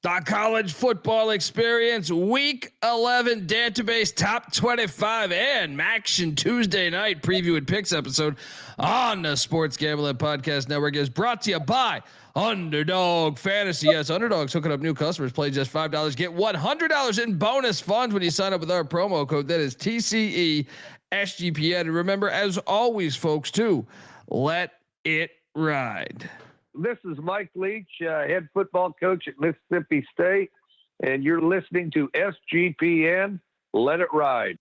The college football experience, week 11, Dantabase top 25 and MACtion Tuesday night preview and picks episode on the Sports Gambling Podcast Network is brought to you by Underdog Fantasy. Yes, Underdog's hooking up new customers. Play just $5. Get $100 in bonus funds when you sign up with our promo code. That is TCE SGPN. And remember, as always, folks, too, let it ride. This is Mike Leach, head football coach at Mississippi State, and you're listening to SGPN. Let it ride.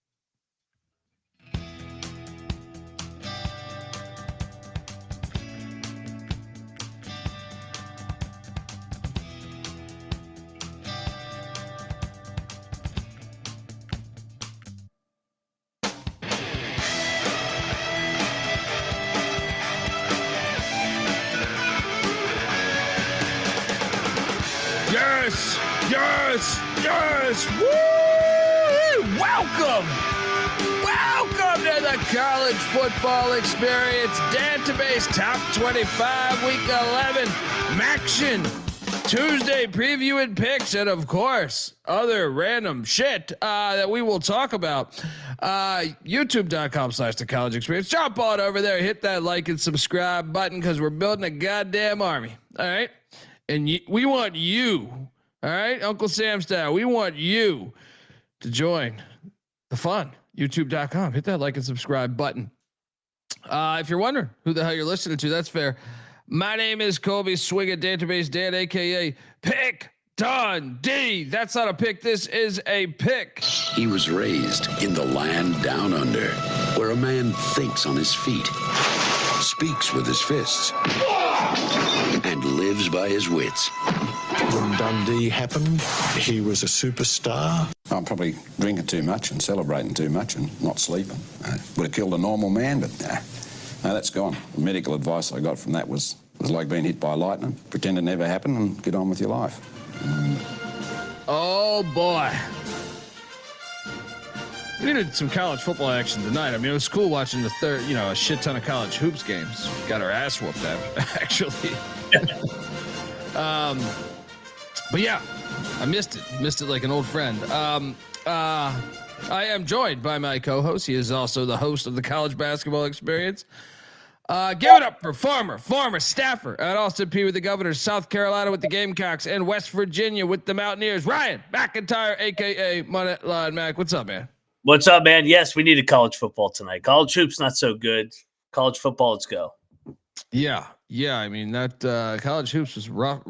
Yes. Woo! Welcome to the college football experience. Dantabase top 25, week 11, MACtion Tuesday preview and picks, and of course, other random shit that we will talk about. YouTube.com/the college experience. Jump on over there, hit that like and subscribe button because we're building a goddamn army. All right. And we want you. All right, Uncle Sam style. We want you to join the fun. YouTube.com. Hit that like and subscribe button. If you're wondering who the hell you're listening to, that's fair. My name is Colby Swing at Dantabase Dan, aka Pick Dundee. That's not a pick. This is a pick. He was raised in the land down under, where a man thinks on his feet, speaks with his fists, and lives by his wits. When Dundee happened, he was a superstar. I'm probably drinking too much and celebrating too much and not sleeping. Would have killed a normal man, but no, that's gone. The medical advice I got from that was like being hit by lightning. Pretend it never happened and get on with your life. Oh boy. We needed some college football action tonight. I mean, it was cool watching a shit ton of college hoops games. Got our ass whooped actually. But yeah, I missed it like an old friend. I am joined by my co-host. He is also the host of the college basketball experience. Give it up for former staffer at Austin Peay with the Governors, South Carolina with the Gamecocks, and West Virginia with the Mountaineers. Ryan McIntyre, aka Moneyline Mac. What's up, man? What's up, man? Yes, we needed college football tonight. College hoops not so good. College football, let's go. Yeah. I mean that college hoops was rough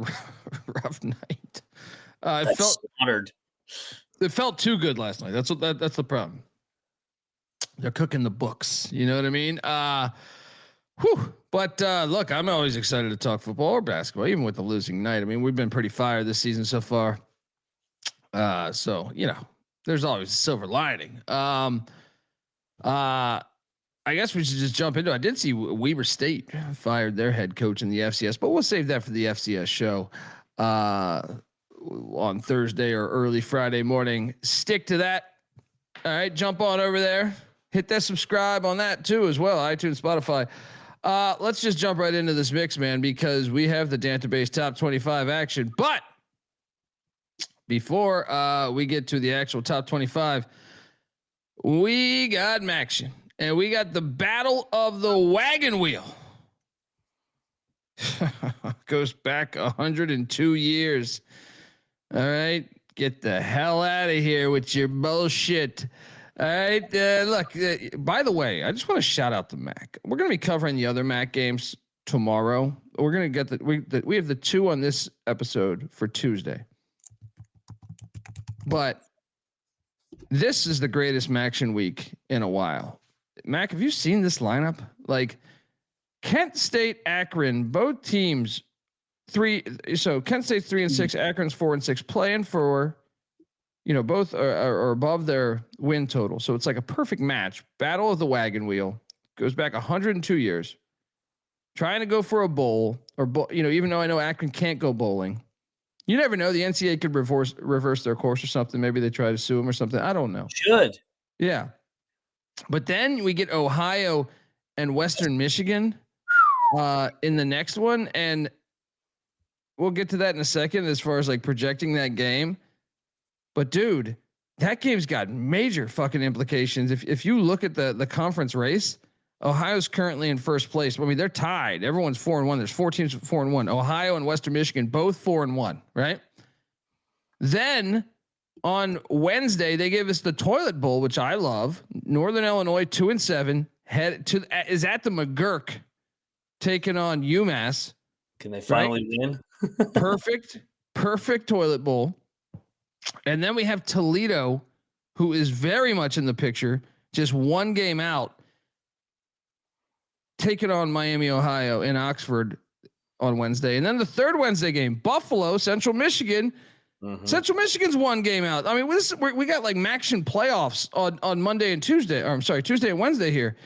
night. It felt too good last night. That's the problem. They're cooking the books. You know what I mean? But look, I'm always excited to talk football or basketball, even with the losing night. I mean, we've been pretty fired this season so far. So there's always a silver lining. I guess we should just jump into it. I did see Weber State fired their head coach in the FCS, but we'll save that for the FCS show on Thursday or early Friday morning. Stick to that. All right, jump on over there. Hit that subscribe on that too as well, iTunes, Spotify. Let's just jump right into this mix, man, because we have the Dantabase top 25 action. But before we get to the actual top 25, we got MACtion. And we got the battle of the wagon wheel. Goes back 102 years. All right. Get the hell out of here with your bullshit. All right. Look, by the way, I just want to shout out the MAC. We're going to be covering the other MAC games tomorrow. We're going to get we have the two on this episode for Tuesday. But this is the greatest MACtion week in a while. Mac, have you seen this lineup? Like Kent State, Akron, both teams 3. So Kent State's 3-6, Akron's 4-6, playing for, both are above their win total. So it's like a perfect match. Battle of the wagon wheel goes back 102 years. Trying to go for a bowl even though I know Akron can't go bowling. You never know. The NCAA could reverse their course or something. Maybe they try to sue them or something. I don't know. Should. Yeah. But then we get Ohio and Western Michigan in the next one. And we'll get to that in a second as far as like projecting that game. But dude, that game's got major fucking implications. If you look at the conference race, Ohio's currently in first place. I mean, they're tied. Everyone's 4-1. There's 4 teams 4-1. Ohio and Western Michigan both 4-1. Right. Then on Wednesday they gave us the Toilet Bowl, which I love. Northern Illinois 2-7 is at the McGurk, taking on UMass. Can they finally win? Perfect Toilet Bowl. And then we have Toledo, who is very much in the picture, just one game out, taking on Miami, Ohio in Oxford on Wednesday. And then the third Wednesday game, Buffalo, Central Michigan. Mm-hmm. Central Michigan's one game out. I mean, we got like MACtion playoffs on Monday and Tuesday, or I'm sorry, Tuesday and Wednesday here.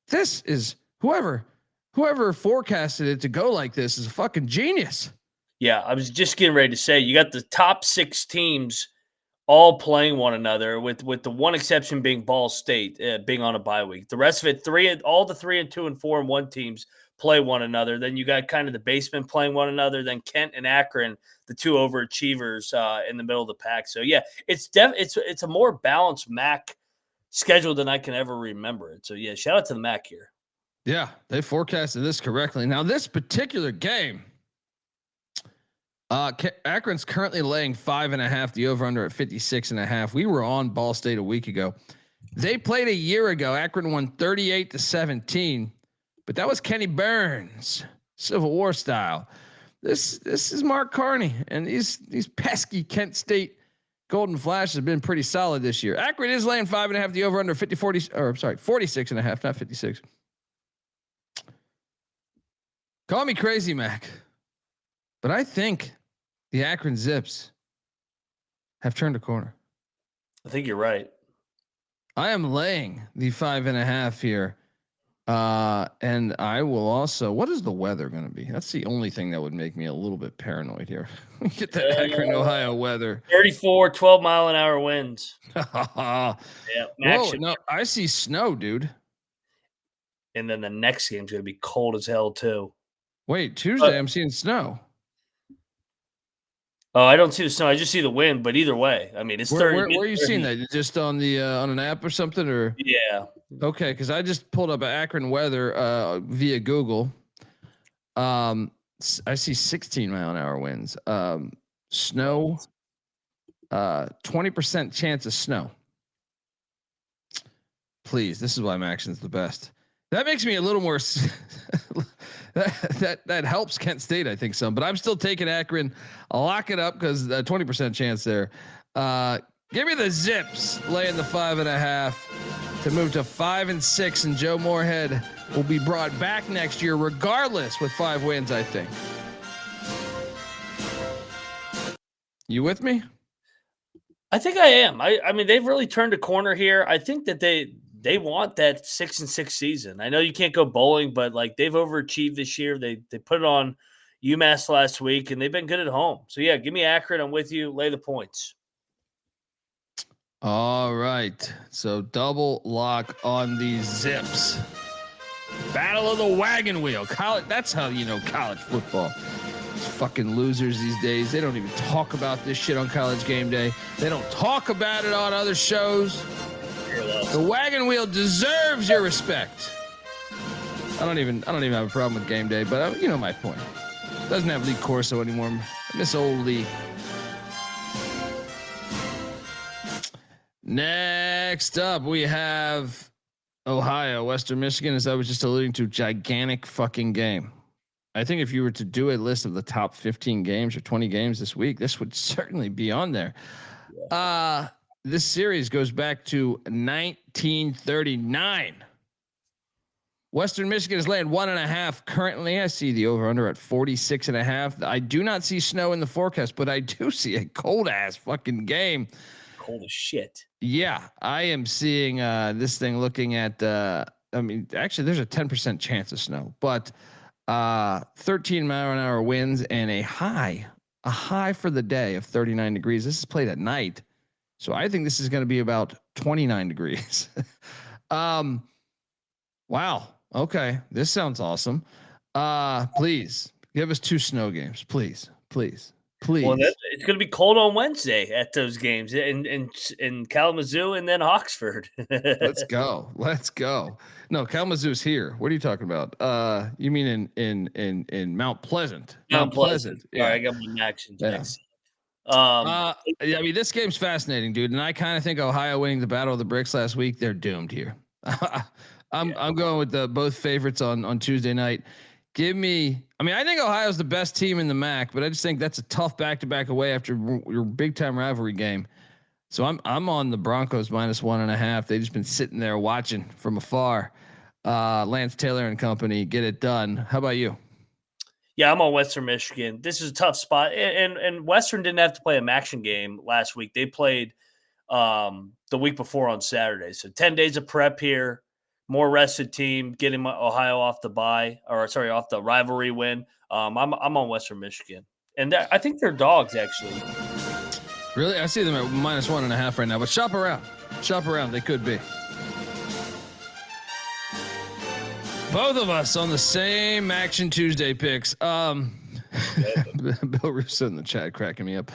This is whoever forecasted it to go like this is a fucking genius. Yeah, I was just getting ready to say, you got the top 6 teams all playing one another, with the one exception being Ball State being on a bye week. The rest of it, all the 3 and 2 and 4 and 1 teams play one another. Then you got kind of the basement playing one another. Then Kent and Akron, the 2 overachievers in the middle of the pack. So yeah, it's a more balanced MAC schedule than I can ever remember it. So yeah, shout out to the MAC here. Yeah, they forecasted this correctly. Now this particular game, Akron's currently laying 5.5. The over under at 56.5. We were on Ball State a week ago. They played a year ago. Akron won 38-17, but that was Kenny Burns, Civil War style. This is Mark Carney, and these pesky Kent State Golden Flash have been pretty solid this year. Akron is laying 5.5. The over under 46.5, not 56. Call me crazy, Mac, but I think the Akron Zips have turned a corner. I think you're right. I am laying the 5.5 here. And I will also, what is the weather going to be? That's the only thing that would make me a little bit paranoid here. Get that Akron, Ohio weather. 34, 12-mile-an-hour winds. Yeah. Whoa, no, I see snow, dude. And then the next game's going to be cold as hell too. Wait, Tuesday I'm seeing snow. Oh, I don't see the snow. I just see the wind. But either way, I mean, it's 30. Where are you seeing that? Just on the on an app or something, or? Yeah. Okay, because I just pulled up Akron weather via Google. I see 16-mile-an-hour winds. Snow. 20% chance of snow. Please, this is why MACtion's the best. That makes me a little more. that helps Kent State, I think, some. But I'm still taking Akron. I'll lock it up because 20% chance there. Give me the Zips laying the 5.5 to move to 5-6, and Joe Moorhead will be brought back next year, regardless, with 5 wins. I think. You with me? I think I am. I mean, they've really turned a corner here. I think that they want that 6-6 season. I know you can't go bowling, but like they've overachieved this year. They put it on UMass last week, and they've been good at home. So yeah, give me Akron. I'm with you. Lay the points. All right. So double lock on the Zips. Battle of the wagon wheel. College. That's how you know college football. These fucking losers these days. They don't even talk about this shit on College Game Day. They don't talk about it on other shows. The wagon wheel deserves your respect. I don't even have a problem with Game Day, but you know my point. Doesn't have Lee Corso anymore. I miss old Lee. Next up, we have Ohio, Western Michigan, as I was just alluding to. Gigantic fucking game. I think if you were to do a list of the top 15 games or 20 games this week, this would certainly be on there. This series goes back to 1939. Western Michigan is laying 1.5 currently. I see the over under at 46.5. I do not see snow in the forecast, but I do see a cold ass fucking game. Cold as shit. Yeah, I am seeing this thing looking at. I mean, actually, there's a 10% chance of snow, but 13-mile-an-hour winds and a high for the day of 39 degrees. This is played at night. So I think this is going to be about 29 degrees. Wow. Okay. This sounds awesome. Please give us 2 snow games. Please. Please. Well, it's going to be cold on Wednesday at those games in Kalamazoo and then Oxford. Let's go. No, Kalamazoo's here. What are you talking about? You mean in Mount Pleasant? Mount Pleasant. Yeah. All right, I got my MACtion next. Yeah, I mean, this game's fascinating, dude. And I kind of think Ohio winning the Battle of the Bricks last week, they're doomed here. I'm going with the both favorites on Tuesday night. I think Ohio's the best team in the MAC, but I just think that's a tough back-to-back away after your big-time rivalry game. So I'm on the Broncos -1.5. They've just been sitting there watching from afar. Lance Taylor and company get it done. How about you? Yeah, I'm on Western Michigan. This is a tough spot, and Western didn't have to play a MACtion game last week. They played the week before on Saturday, so 10 days of prep here. More rested team, getting Ohio off the rivalry win. I'm on Western Michigan, and I think they're dogs actually. Really, I see them at -1.5 right now. But shop around. They could be. Both of us on the same MACtion Tuesday picks. Bill Russo in the chat cracking me up.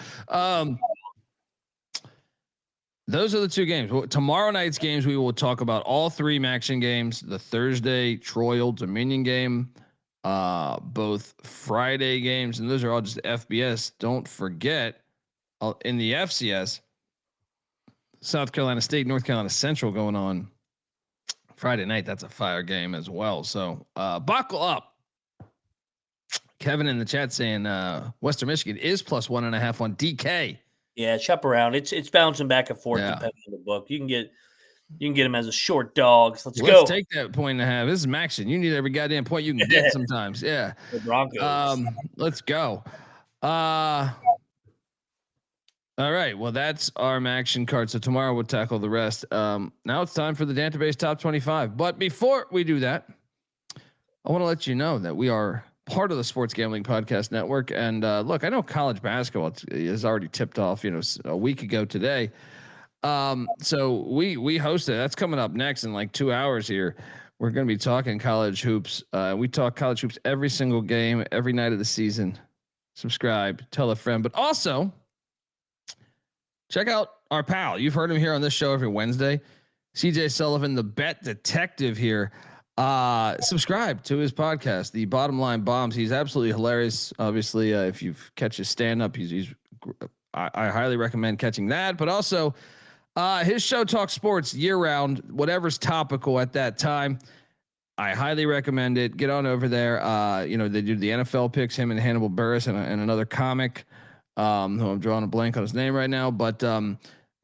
Those are the two games. Tomorrow night's games, we will talk about all three MACtion games. The Thursday Troy Old Dominion game, both Friday games, and those are all just FBS. Don't forget, in the FCS, South Carolina State, North Carolina Central going on Friday night. That's a fire game as well. So buckle up. Kevin in the chat saying Western Michigan is +1.5 on DK. Yeah, shop around. It's bouncing back and forth depending on the book. You can get them as a short dogs. Let's go. Let's take that 1.5. This is MACtion. You need every goddamn point you can get sometimes. Yeah. The Broncos. Let's go. All right. Well, that's our MACtion card. So tomorrow we'll tackle the rest. Now it's time for the Dantabase Top 25. But before we do that, I want to let you know that we are part of the Sports Gambling Podcast Network. And look, I know college basketball is already tipped off, a week ago today. So we hosted. That's coming up next in like 2 hours here. We're going to be talking college hoops. We talk college hoops every single game, every night of the season. Subscribe, tell a friend, but also check out our pal. You've heard him here on this show every Wednesday. CJ Sullivan, the bet detective here. Subscribe to his podcast, The Bottom Line Bombs. He's absolutely hilarious. Obviously, if you've catch his stand up, I highly recommend catching that, but also, his show talks sports year round, whatever's topical at that time. I highly recommend it. Get on over there. They do the NFL picks, him and Hannibal Burris and another comic, who I'm drawing a blank on his name right now, but,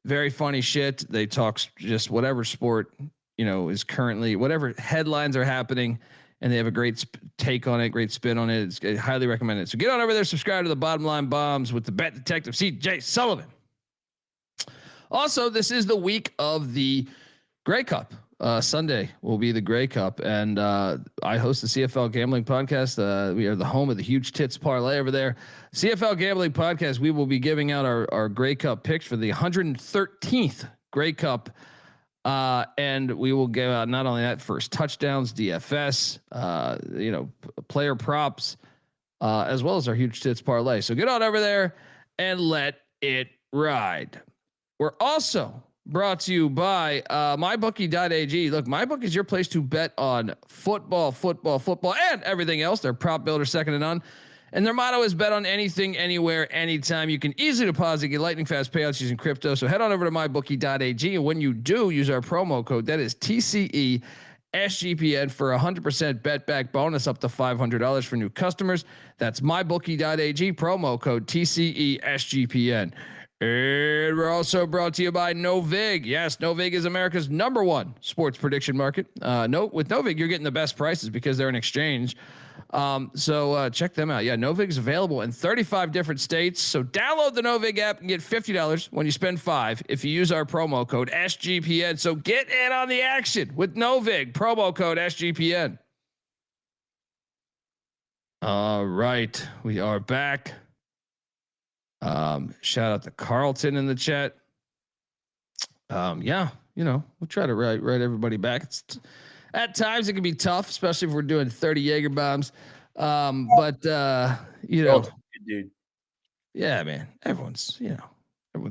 very funny shit. They talk just whatever sport, is currently, whatever headlines are happening, and they have a great take on it, great spin on it. I highly recommend it. So get on over there, subscribe to the Bottom Line Bombs with the bet detective, CJ Sullivan. Also, this is the week of the Grey Cup. Sunday will be the Grey Cup, and I host the CFL Gambling Podcast. We are the home of the Huge Tits Parlay over there. CFL Gambling Podcast, we will be giving out our Grey Cup picks for the 113th Grey Cup. And we will give out not only that, first touchdowns, DFS, player props, as well as our Huge Tits Parlay. So get on over there and let it ride. We're also brought to you by mybookie.ag. Look, MyBookie is your place to bet on football, and everything else. They're prop builder second to none. And their motto is bet on anything, anywhere, anytime. You can easily deposit, get lightning fast payouts using crypto. So head on over to mybookie.ag. And when you do, use our promo code. That is TCE SGPN for 100% bet back bonus up to $500 for new customers. That's mybookie.ag, promo code TCE SGPN. And we're also brought to you by Novig. Yes, Novig is America's #1 sports prediction market. With Novig, you're getting the best prices because they're an exchange. So check them out. Yeah, Novig is available in 35 different states. So download the Novig app and get $50 when you spend $5 if you use our promo code SGPN. So get in on the action with Novig, promo code SGPN. All right, we are back. Shout out to Carlton in the chat. We'll try to write everybody back. At times it can be tough, especially if we're doing 30 Jaeger bombs. Dude. Yeah, man. Everyone's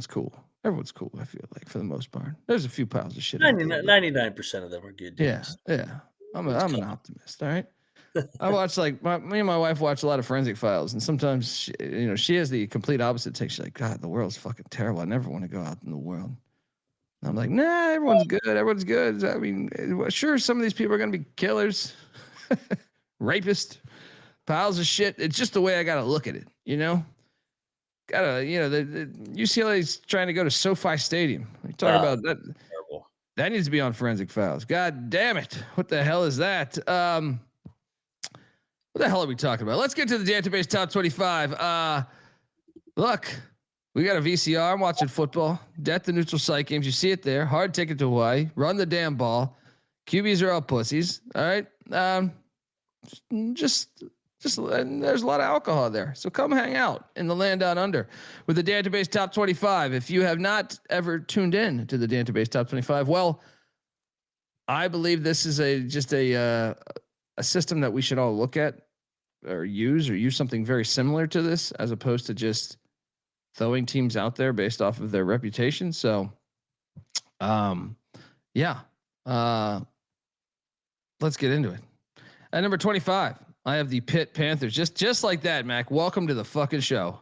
cool. Everyone's cool. I feel like for the most part. There's a few piles of shit. 99% of them are good dudes. Yeah. I'm an optimist. All right. I watch me and my wife watch a lot of Forensic Files, and sometimes she has the complete opposite take. She's like, God, the world's fucking terrible. I never want to go out in the world. And I'm like, nah, everyone's good. Everyone's good. I mean, sure, some of these people are gonna be killers, rapists, piles of shit. It's just the way I gotta look at it. The UCLA's trying to go to SoFi Stadium. We talk about that. Terrible. That needs to be on Forensic Files. God damn it! What the hell is that? What the hell are we talking about? Let's get to the Dantabase top 25. Look, we got a VCR. I'm watching football. Death to neutral site games. You see it there. Hard ticket to Hawaii. Run the damn ball. QBs are all pussies. All right. Just there's a lot of alcohol there. So come hang out in the land down under with the Dantabase top 25. If you have not ever tuned in to the Dantabase top 25, well, I believe this is just a system that we should all look at or use something very similar to this, as opposed to just throwing teams out there based off of their reputation. So, let's get into it. At number 25, I have the Pitt Panthers. Just like that, Mac. Welcome to the fucking show.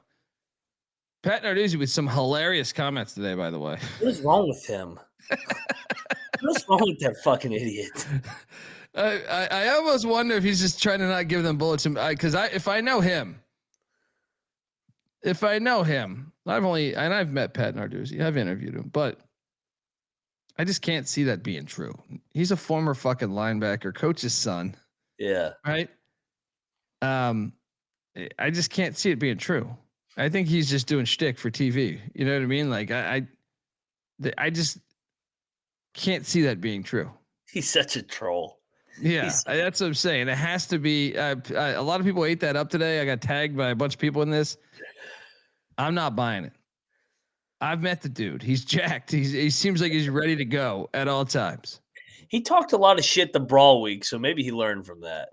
Pat Narduzzi with some hilarious comments today, by the way. What is wrong with him? What's wrong with that fucking idiot? I almost wonder if he's just trying to not give them bullets. Because if I know him, I've met Pat Narduzzi. I've interviewed him, but I just can't see that being true. He's a former fucking linebacker, coach's son. Yeah. Right. I just can't see it being true. I think he's just doing shtick for TV. You know what I mean? Like I just can't see that being true. He's such a troll. Yeah, that's what I'm saying. It has to be. A lot of people ate that up today. I got tagged by a bunch of people in this. I'm not buying it. I've met the dude. He's jacked. He seems like he's ready to go at all times. He talked a lot of shit the brawl week, so maybe he learned from that.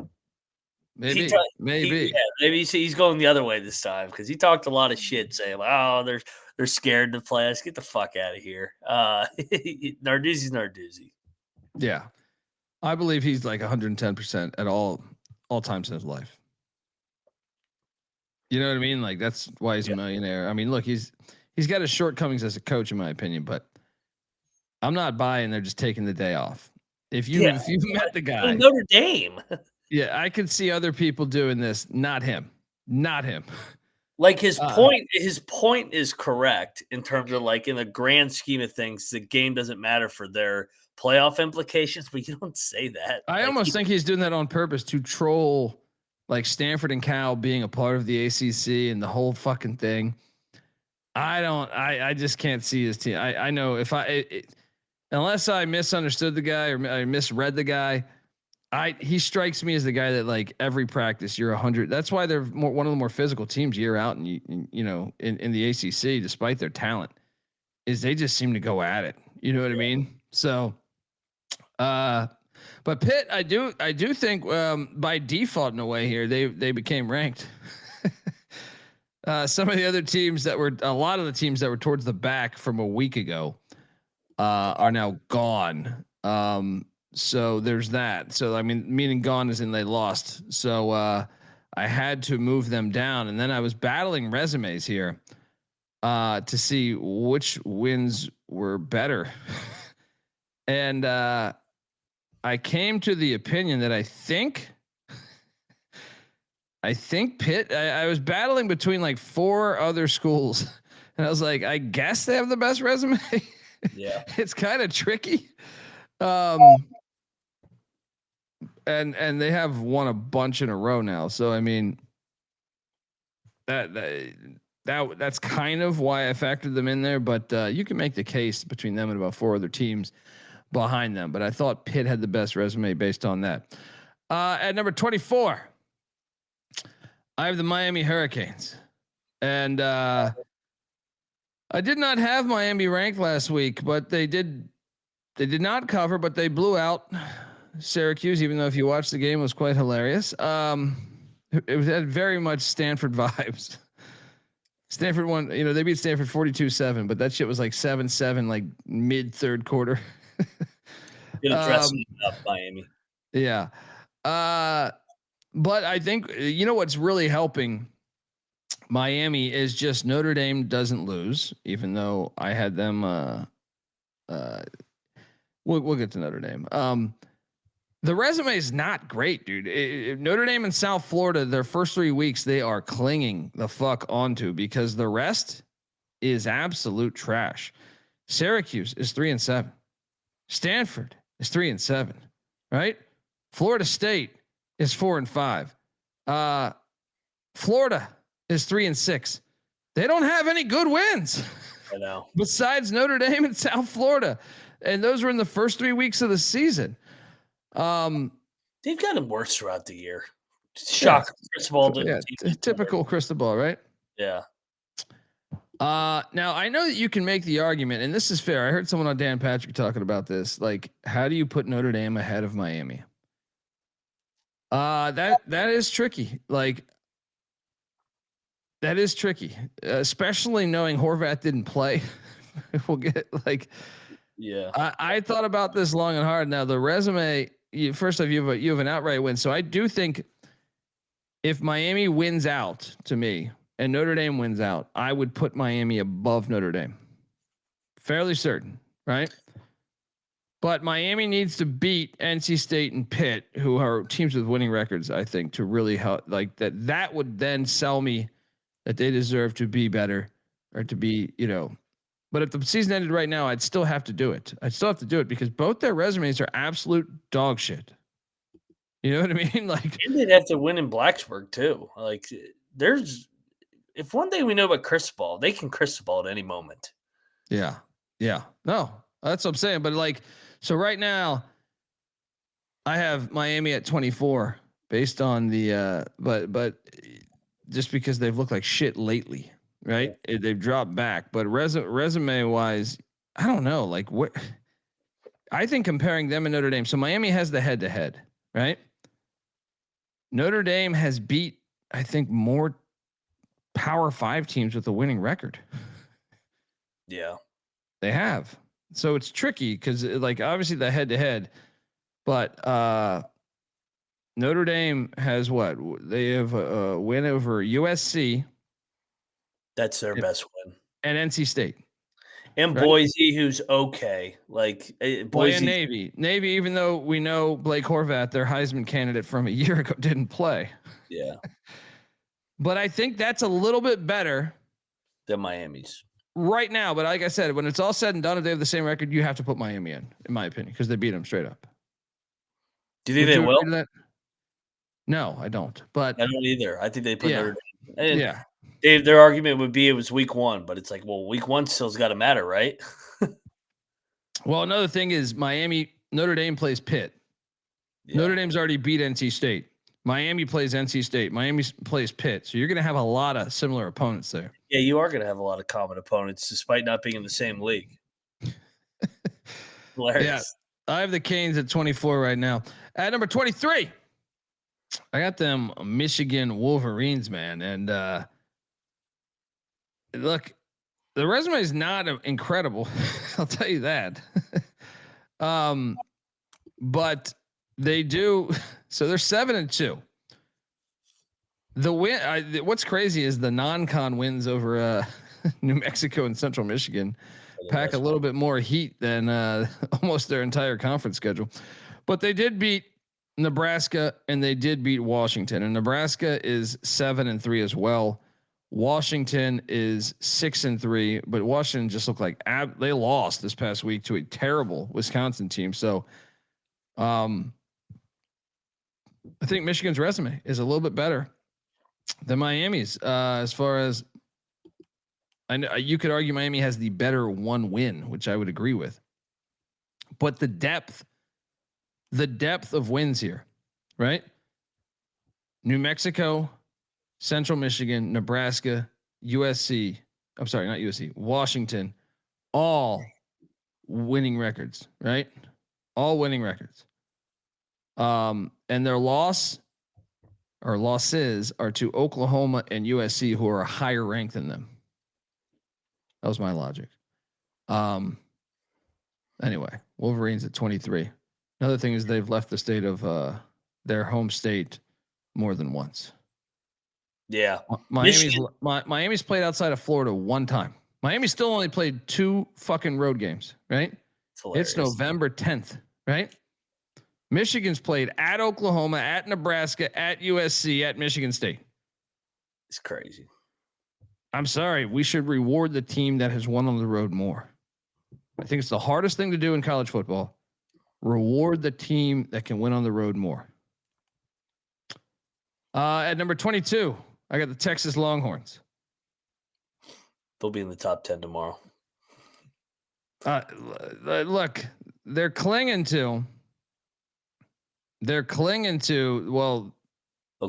Maybe. Maybe he's going the other way this time, because he talked a lot of shit, saying, "Oh, they're scared to play us. Get the fuck out of here." Narduzzi's Narduzzi. Yeah, I believe he's like 110% at all times in his life. You know what I mean? Like that's why he's a millionaire. I mean, look, he's got his shortcomings as a coach, in my opinion, but I'm not buying they're just taking the day off. If you've met the guy, Notre Dame. Yeah, I could see other people doing this. Not him. Like his point is correct in terms of, like, in the grand scheme of things, the game doesn't matter for their playoff implications, but you don't say that. I almost think he's doing that on purpose to troll, like Stanford and Cal being a part of the ACC and the whole fucking thing. I just can't see his team. I know unless I misunderstood the guy or I misread the guy, he strikes me as the guy that, like, every practice you're 100. That's why they're one of the more physical teams year out, and in the ACC, despite their talent, is they just seem to go at it. You know what I mean? So, but Pitt, I do think by default in a way here they became ranked. Some of the other teams a lot of the teams that were towards the back from a week ago are now gone. So there's that. So, I mean, meaning gone as in they lost. So I had to move them down. And then I was battling resumes here to see which wins were better. And I came to the opinion that I think Pitt, I was battling between like 4 other schools. And I was like, I guess they have the best resume. Yeah. It's kind of tricky. And they have won a bunch in a row now. So, I mean, that's kind of why I factored them in there, but you can make the case between them and about 4 other teams behind them. But I thought Pitt had the best resume based on that. At number 24, I have the Miami Hurricanes, and I did not have Miami ranked last week, but they did not cover, but they blew out Syracuse, even though if you watch the game, it was quite hilarious. It had very much Stanford vibes. Stanford won. They beat Stanford 42-7, but that shit was like 7-7, like mid third quarter. Gonna dress up Miami. Yeah. But I think what's really helping Miami is just Notre Dame doesn't lose, even though I had them. We'll get to Notre Dame. The resume is not great, dude. Notre Dame and South Florida, their first 3 weeks, they are clinging the fuck onto because the rest is absolute trash. Syracuse is 3-7. Stanford is 3-7, right? Florida State is 4-5. Florida is 3-6. They don't have any good wins. I know. Besides Notre Dame and South Florida, and those were in the first 3 weeks of the season. They've gotten worse throughout the year. Shocker. Typical crystal ball, right? Yeah. Now I know that you can make the argument, and this is fair. I heard someone on Dan Patrick talking about this. Like, how do you put Notre Dame ahead of Miami? That is tricky. Like, that is tricky, especially knowing Horvath didn't play. We'll get yeah. I thought about this long and hard. Now the resume. First off, you have an outright win, so I do think if Miami wins out to me and Notre Dame wins out, I would put Miami above Notre Dame. Fairly certain, right? But Miami needs to beat NC State and Pitt, who are teams with winning records, I think, to really help. Like that. That would then sell me that they deserve to be better or to be, But if the season ended right now, I'd still have to do it. I'd still have to do it because both their resumes are absolute dog shit. You know what I mean? Like, and they'd have to win in Blacksburg too. Like, if one thing we know about crystal ball, they can crystal ball at any moment. Yeah. No, that's what I'm saying. But so right now, I have Miami at 24 based on the but just because they've looked like shit lately. Right. They've dropped back, but resume wise, I don't know. Like, what I think comparing them and Notre Dame. So Miami has the head to head, right? Notre Dame has beat, I think, more Power 5 teams with a winning record. Yeah, they have. So it's tricky because obviously the head to head, but Notre Dame has what? They have a win over USC. That's their best win. And NC State. And right? Boise, who's okay. Boise. And Navy, even though we know Blake Horvath, their Heisman candidate from a year ago, didn't play. Yeah. But I think that's a little bit better than Miami's. Right now, but like I said, when it's all said and done, if they have the same record, you have to put Miami in my opinion, because they beat them straight up. Do you think they will? No, I don't. But I don't either. I think they put Notre Dame. Yeah. Their argument would be it was week 1, but it's like, well, week 1 still's got to matter, right? Well, another thing is Notre Dame plays Pitt. Yeah. Notre Dame's already beat NC State. Miami plays NC State. Miami plays Pitt. So you're going to have a lot of similar opponents there. Yeah, you are going to have a lot of common opponents, despite not being in the same league. Hilarious. Yeah, I have the Canes at 24 right now. At number 23, I got them Michigan Wolverines, man. And look, the resume is not incredible. I'll tell you that. But they do. So they're 7-2. The win. What's crazy is the non-con wins over New Mexico and Central Michigan pack a little bit more heat than almost their entire conference schedule. But they did beat Nebraska and they did beat Washington. And Nebraska is 7-3 as well. Washington is 6-3, but Washington just looked like they lost this past week to a terrible Wisconsin team. So, I think Michigan's resume is a little bit better than Miami's. As far as I know, you could argue Miami has the better one win, which I would agree with. But the depth of wins here, right? New Mexico, Central Michigan, Nebraska, USC. I'm sorry, not USC. Washington, all winning records, right? All winning records. And their losses are to Oklahoma and USC, who are higher ranked than them. That was my logic. Anyway, Wolverines at 23. Another thing is they've left the state of their home state more than once. Yeah. Miami's played outside of Florida one time. Miami still only played 2 fucking road games, right? It's November 10th, right? Michigan's played at Oklahoma, at Nebraska, at USC, at Michigan State. It's crazy. I'm sorry. We should reward the team that has won on the road more. I think it's the hardest thing to do in college football. Reward the team that can win on the road more. At number 22, I got the Texas Longhorns. They'll be in the top 10 tomorrow. Look, they're clinging to well,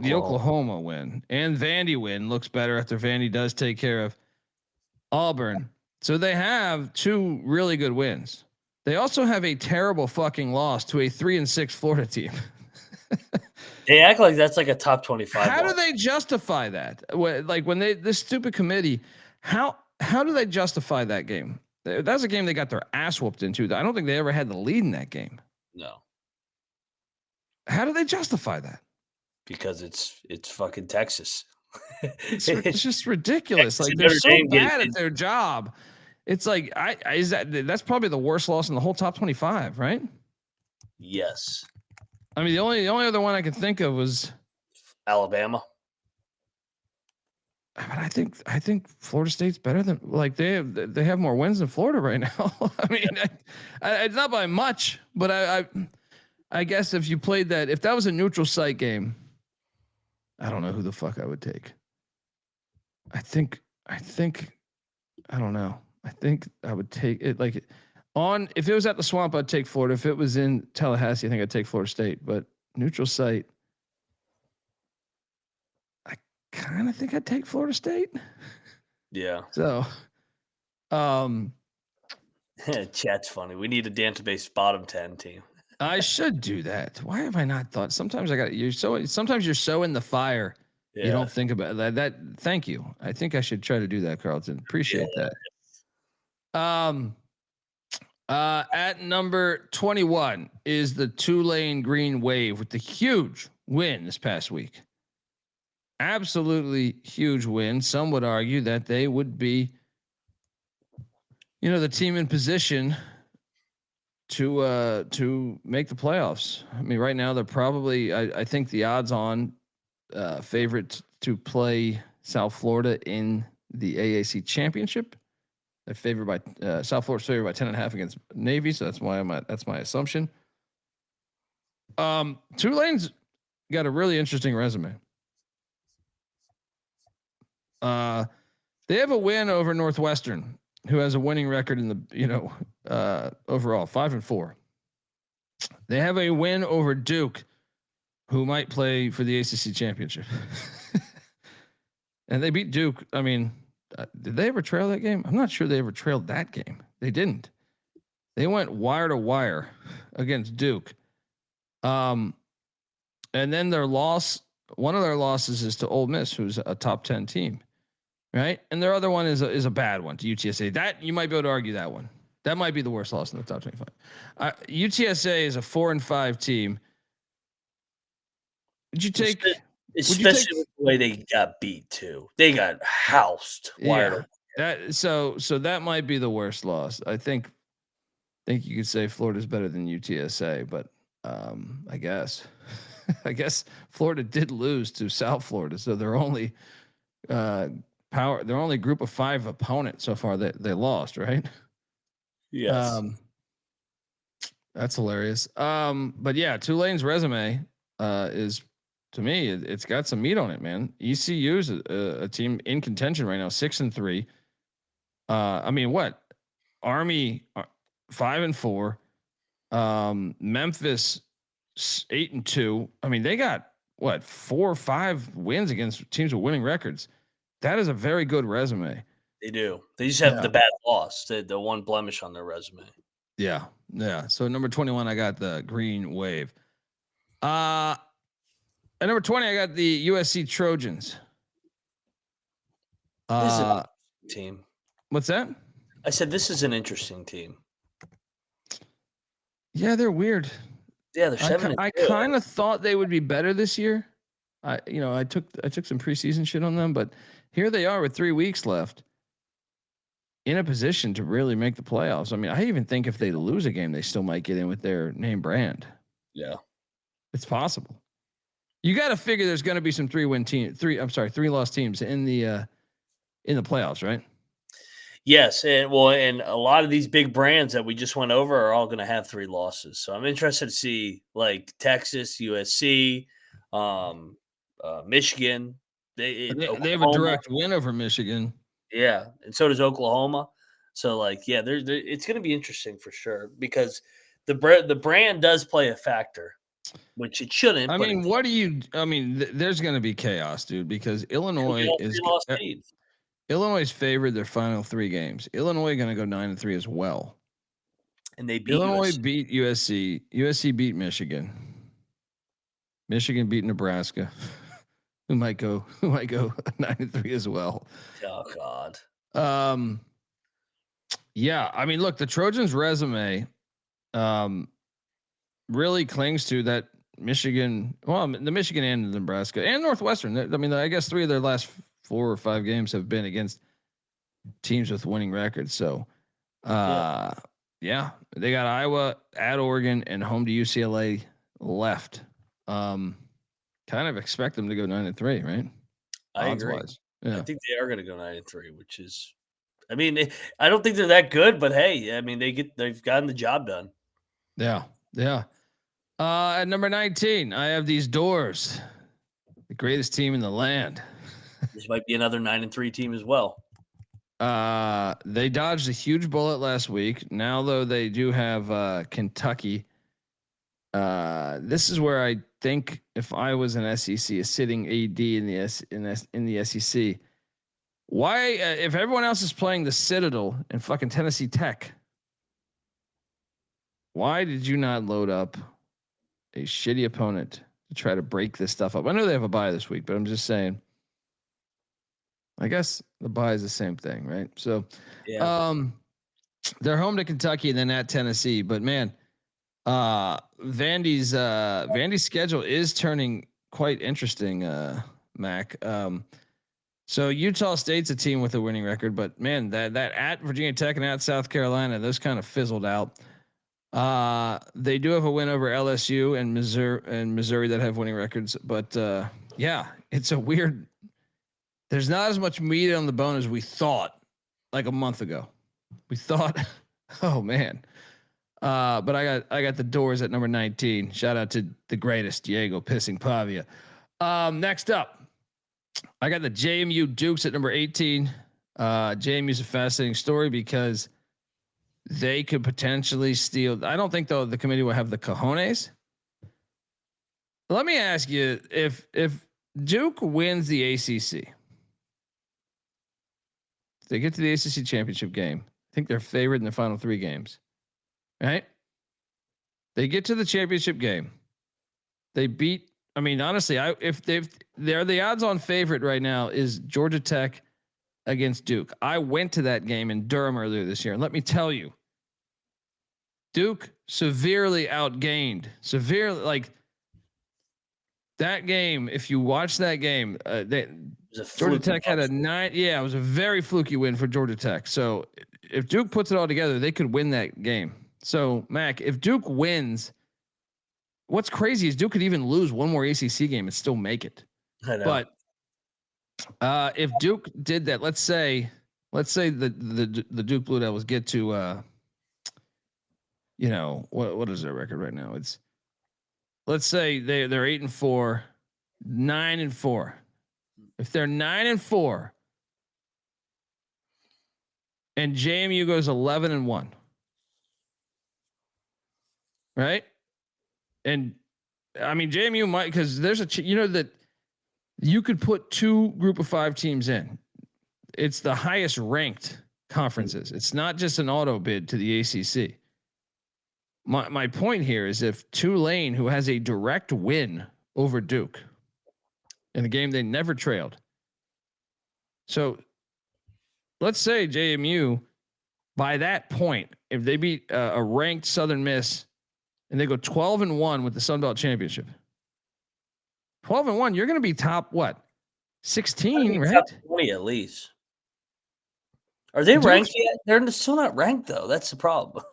the Oklahoma win and Vandy win looks better after Vandy does take care of Auburn. So they have 2 really good wins. They also have a terrible fucking loss to a 3-6 Florida team. They act like that's like a top 25. How do they justify that? Like when this stupid committee, how do they justify that game? That's a game they got their ass whooped into. I don't think they ever had the lead in that game. No. How do they justify that? Because it's fucking Texas. It's just ridiculous. Like they're so bad at their job. It's like that's probably the worst loss in the whole top 25, right? Yes. I mean, the only other one I could think of was Alabama. But I think Florida State's better than like they have more wins than Florida right now. I mean, it's not by much, but I guess if you played that, if that was a neutral site game, I don't know who the fuck I would take. I think I don't know. I think I would take it like if it was at the Swamp, I'd take Florida. If it was in Tallahassee, I think I'd take Florida State. But neutral site, I kind of think I'd take Florida State. Yeah. So, chat's funny. We need a Dantabase bottom 10 team. I should do that. Why have I not thought? Sometimes sometimes you're so in the fire. Yeah. You don't think about that. Thank you. I think I should try to do that, Carlton. Appreciate that. At number 21 is the Tulane Green Wave with the huge win this past week. Absolutely huge win. Some would argue that they would be, the team in position to make the playoffs. I mean, right now they're probably, I think the odds on favorite to play South Florida in the AAC championship. They're favored by South Florida's favored by 10.5 against Navy. So that's my assumption. Tulane's got a really interesting resume. They have a win over Northwestern, who has a winning record in the, overall 5-4. They have a win over Duke, who might play for the ACC championship. And they beat Duke. I mean, did they ever trail that game? I'm not sure they ever trailed that game. They didn't. They went wire to wire against Duke. And then one of their losses is to Ole Miss, who's a top 10 team. Right. And their other one is a bad one to UTSA. That you might be able to argue that one. That might be the worst loss in the top 25. UTSA is a 4-5 team. Would you take, especially with the way they got beat too? They got housed. Yeah. So that might be the worst loss. I think you could say Florida's better than UTSA, but I guess Florida did lose to South Florida, so they're only they're only group of 5 opponent so far that they lost, right? Yes. That's hilarious. But yeah, Tulane's resume is, to me, it's got some meat on it, man. ECU is a team in contention right now, 6-3. I mean, what? Army 5-4. Memphis 8-2. I mean, they got what 4 or 5 wins against teams with winning records. That is a very good resume. They do. They just have the bad loss, the one blemish on their resume. Yeah. So number 21, I got the Green Wave. At number 20, I got the USC Trojans. This is a team. What's that? I said this is an interesting team. Yeah, they're weird. Yeah, they're 7-2. I kind of thought they would be better this year. I took some preseason shit on them, but here they are with 3 weeks left, in a position to really make the playoffs. I mean, I even think if they lose a game, they still might get in with their name brand. Yeah, it's possible. You got to figure there's going to be some 3-loss teams in the playoffs, right? Yes, and a lot of these big brands that we just went over are all going to have 3 losses. So I'm interested to see like Texas, USC, Michigan. They have a direct win over Michigan. Yeah, and so does Oklahoma. So like, yeah, it's going to be interesting for sure because the brand does play a factor, which it shouldn't. I mean, there's going to be chaos, dude, because Illinois is favored their final 3 games. Illinois going to go 9-3 as well. And they beat Illinois USC. beat USC. USC beat Michigan. Michigan beat Nebraska. who might go 9-3 as well. Oh God. Yeah, I mean, look, the Trojans' resume really clings to that Michigan, the Michigan and the Nebraska and Northwestern. I mean, I guess 3 of their last 4 or 5 games have been against teams with winning records. So, yeah, they got Iowa at Oregon and home to UCLA left. Kind of expect them to go 9-3, right? I Odds agree. wise. Yeah. I think they are going to go 9-3, which is, I mean, I don't think they're that good, but hey, I mean, they've gotten the job done. Yeah. Yeah. At number 19, I have these Doors, the greatest team in the land. This might be another 9-3 team as well. They dodged a huge bullet last week. Now, though, they do have Kentucky. This is where I think if I was an SEC, a sitting AD in the SEC, why if everyone else is playing the Citadel and fucking Tennessee Tech, why did you not load up a shitty opponent to try to break this stuff up? I know they have a bye this week, but I'm just saying. I guess the bye is the same thing, right? So, yeah. They're home to Kentucky and then at Tennessee. But man, Vandy's schedule is turning quite interesting, Mac. So Utah State's a team with a winning record, but man, that at Virginia Tech and at South Carolina, those kind of fizzled out. They do have a win over LSU and Missouri that have winning records, but yeah, it's a weird. There's not as much meat on the bone as we thought like a month ago. We thought, oh man. But I got the Doors at number 19. Shout out to the greatest Diego Pissing Pavia. Next up, I got the JMU Dukes at number 18. JMU is a fascinating story because they could potentially steal. I don't think though the committee will have the cojones. Let me ask you, if Duke wins the ACC, if they get to the ACC championship game, I think they're favored in the final 3 games. Right? They get to the championship game. They beat. I mean, honestly, they're the odds-on favorite right now is Georgia Tech against Duke. I went to that game in Durham earlier this year, and let me tell you, Duke severely outgained. Severely, like that game. If you watch that game, Georgia Tech had a 9. Yeah, it was a very fluky win for Georgia Tech. So if Duke puts it all together, they could win that game. So Mac, if Duke wins, what's crazy is Duke could even lose one more ACC game and still make it. I know. But if Duke did that, let's say the Duke Blue Devils get to what is their record right now? It's, let's say they're 8-4, 9-4. If they're 9-4 and JMU goes 11-1. Right. And I mean, JMU might, because there's that you could put 2 group of 5 teams in. It's the highest ranked conferences. It's not just an auto bid to the ACC. My point here is if Tulane, who has a direct win over Duke in a game they never trailed. So let's say JMU, by that point, if they beat a ranked Southern Miss and they go 12-1 with the Sun Belt Championship, 12-1, you're going to be top what? 16, right? Top 20 at least. Are they ranked yet? They're still not ranked though. That's the problem.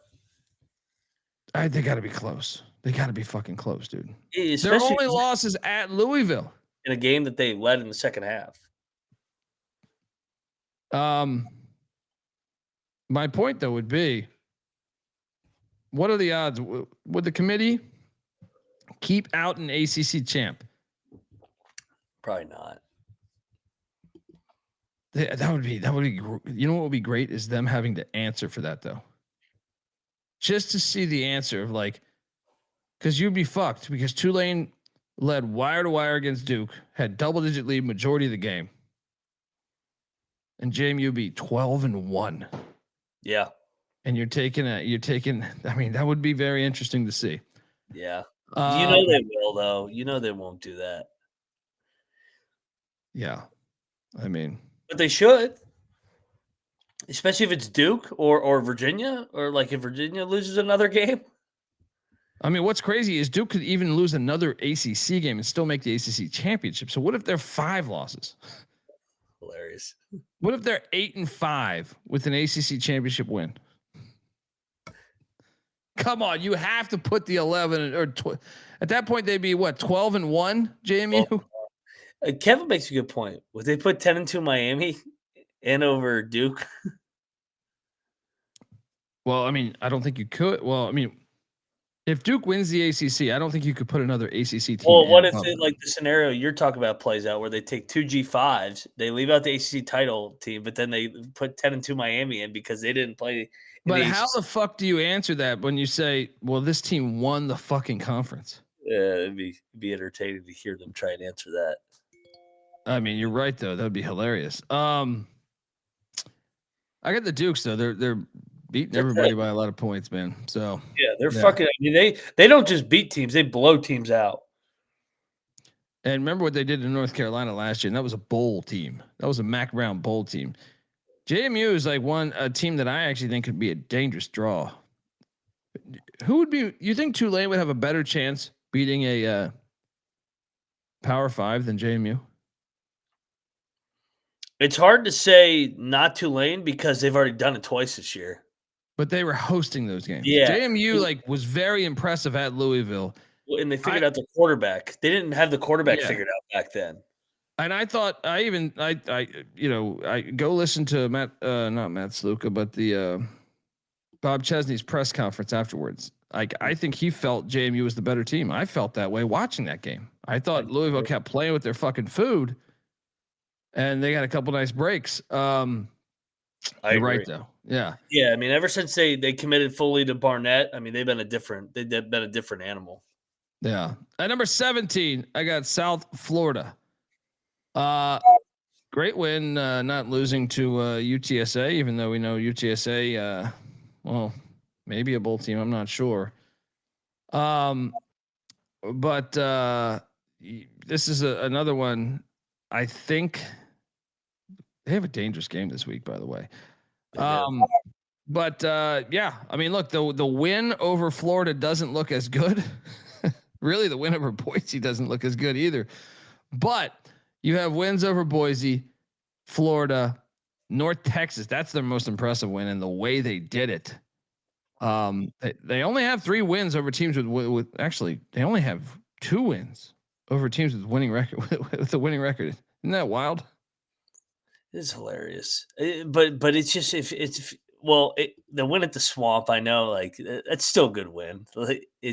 They got to be close. They got to be fucking close, dude. Especially their only loss is at Louisville in a game that they led in the second half. My point though would be, what are the odds? Would the committee keep out an ACC champ? Probably not. That would be. You know what would be great is them having to answer for that though. Just to see the answer of like, because you'd be fucked because Tulane led wire to wire against Duke, had double-digit lead majority of the game, and JMU beat 12-1. Yeah, and you're taking. I mean, that would be very interesting to see. Yeah, you know they will though. You know they won't do that. Yeah, I mean, but they should. Especially if it's Duke or Virginia, or like if Virginia loses another game. I mean, what's crazy is Duke could even lose another ACC game and still make the ACC championship. So what if they're 5 losses? Hilarious. What if they're 8-5 with an ACC championship win? Come on, you have to put the 11 or at that point they'd be what, 12-1, JMU? Well, Kevin makes a good point. Would they put 10-2 Miami in over Duke? Well, I mean, I don't think you could. Well, I mean, if Duke wins the ACC, I don't think you could put another ACC team. Well, what if like the scenario you're talking about plays out where they take 2 G5s, they leave out the ACC title team, but then they put 10-2 Miami in because they didn't play. But how the fuck do you answer that when you say, well, this team won the fucking conference? It'd be entertaining to hear them try and answer that. I mean, you're right though. That'd be hilarious. I got the Dukes though. They're beating everybody by a lot of points, man. So yeah, they're fucking. I mean, they don't just beat teams; they blow teams out. And remember what they did in North Carolina last year, and that was a bowl team. That was a Mac Brown bowl team. JMU is like a team that I actually think could be a dangerous draw. Who would be? You think Tulane would have a better chance beating a Power 5 than JMU? It's hard to say not Tulane because they've already done it twice this year. But they were hosting those games. Yeah. JMU was very impressive at Louisville. Well, and they figured out the quarterback. They didn't have the quarterback figured out back then. And I thought I go listen to not Matt Sluka, but the Bob Chesney's press conference afterwards. I think he felt JMU was the better team. I felt that way watching that game. I thought Louisville kept playing with their fucking food, and they got a couple nice breaks. You're right though. Yeah. Yeah. I mean, ever since they committed fully to Barnett, I mean, they've been a different animal. Yeah. At number 17, I got South Florida. Great win, not losing to UTSA, even though we know UTSA, well, maybe a bowl team. I'm not sure. But this is another one. I think they have a dangerous game this week, by the way. But yeah, I mean, look, the win over Florida doesn't look as good. Really, the win over Boise doesn't look as good either. But you have wins over Boise, Florida, North Texas. That's their most impressive win, and the way they did it. They only have 3 wins over teams with actually they only have 2 wins over teams with winning record with a winning record. Isn't that wild? It's hilarious, but it's just the win at the Swamp. I know, like that's still a good win.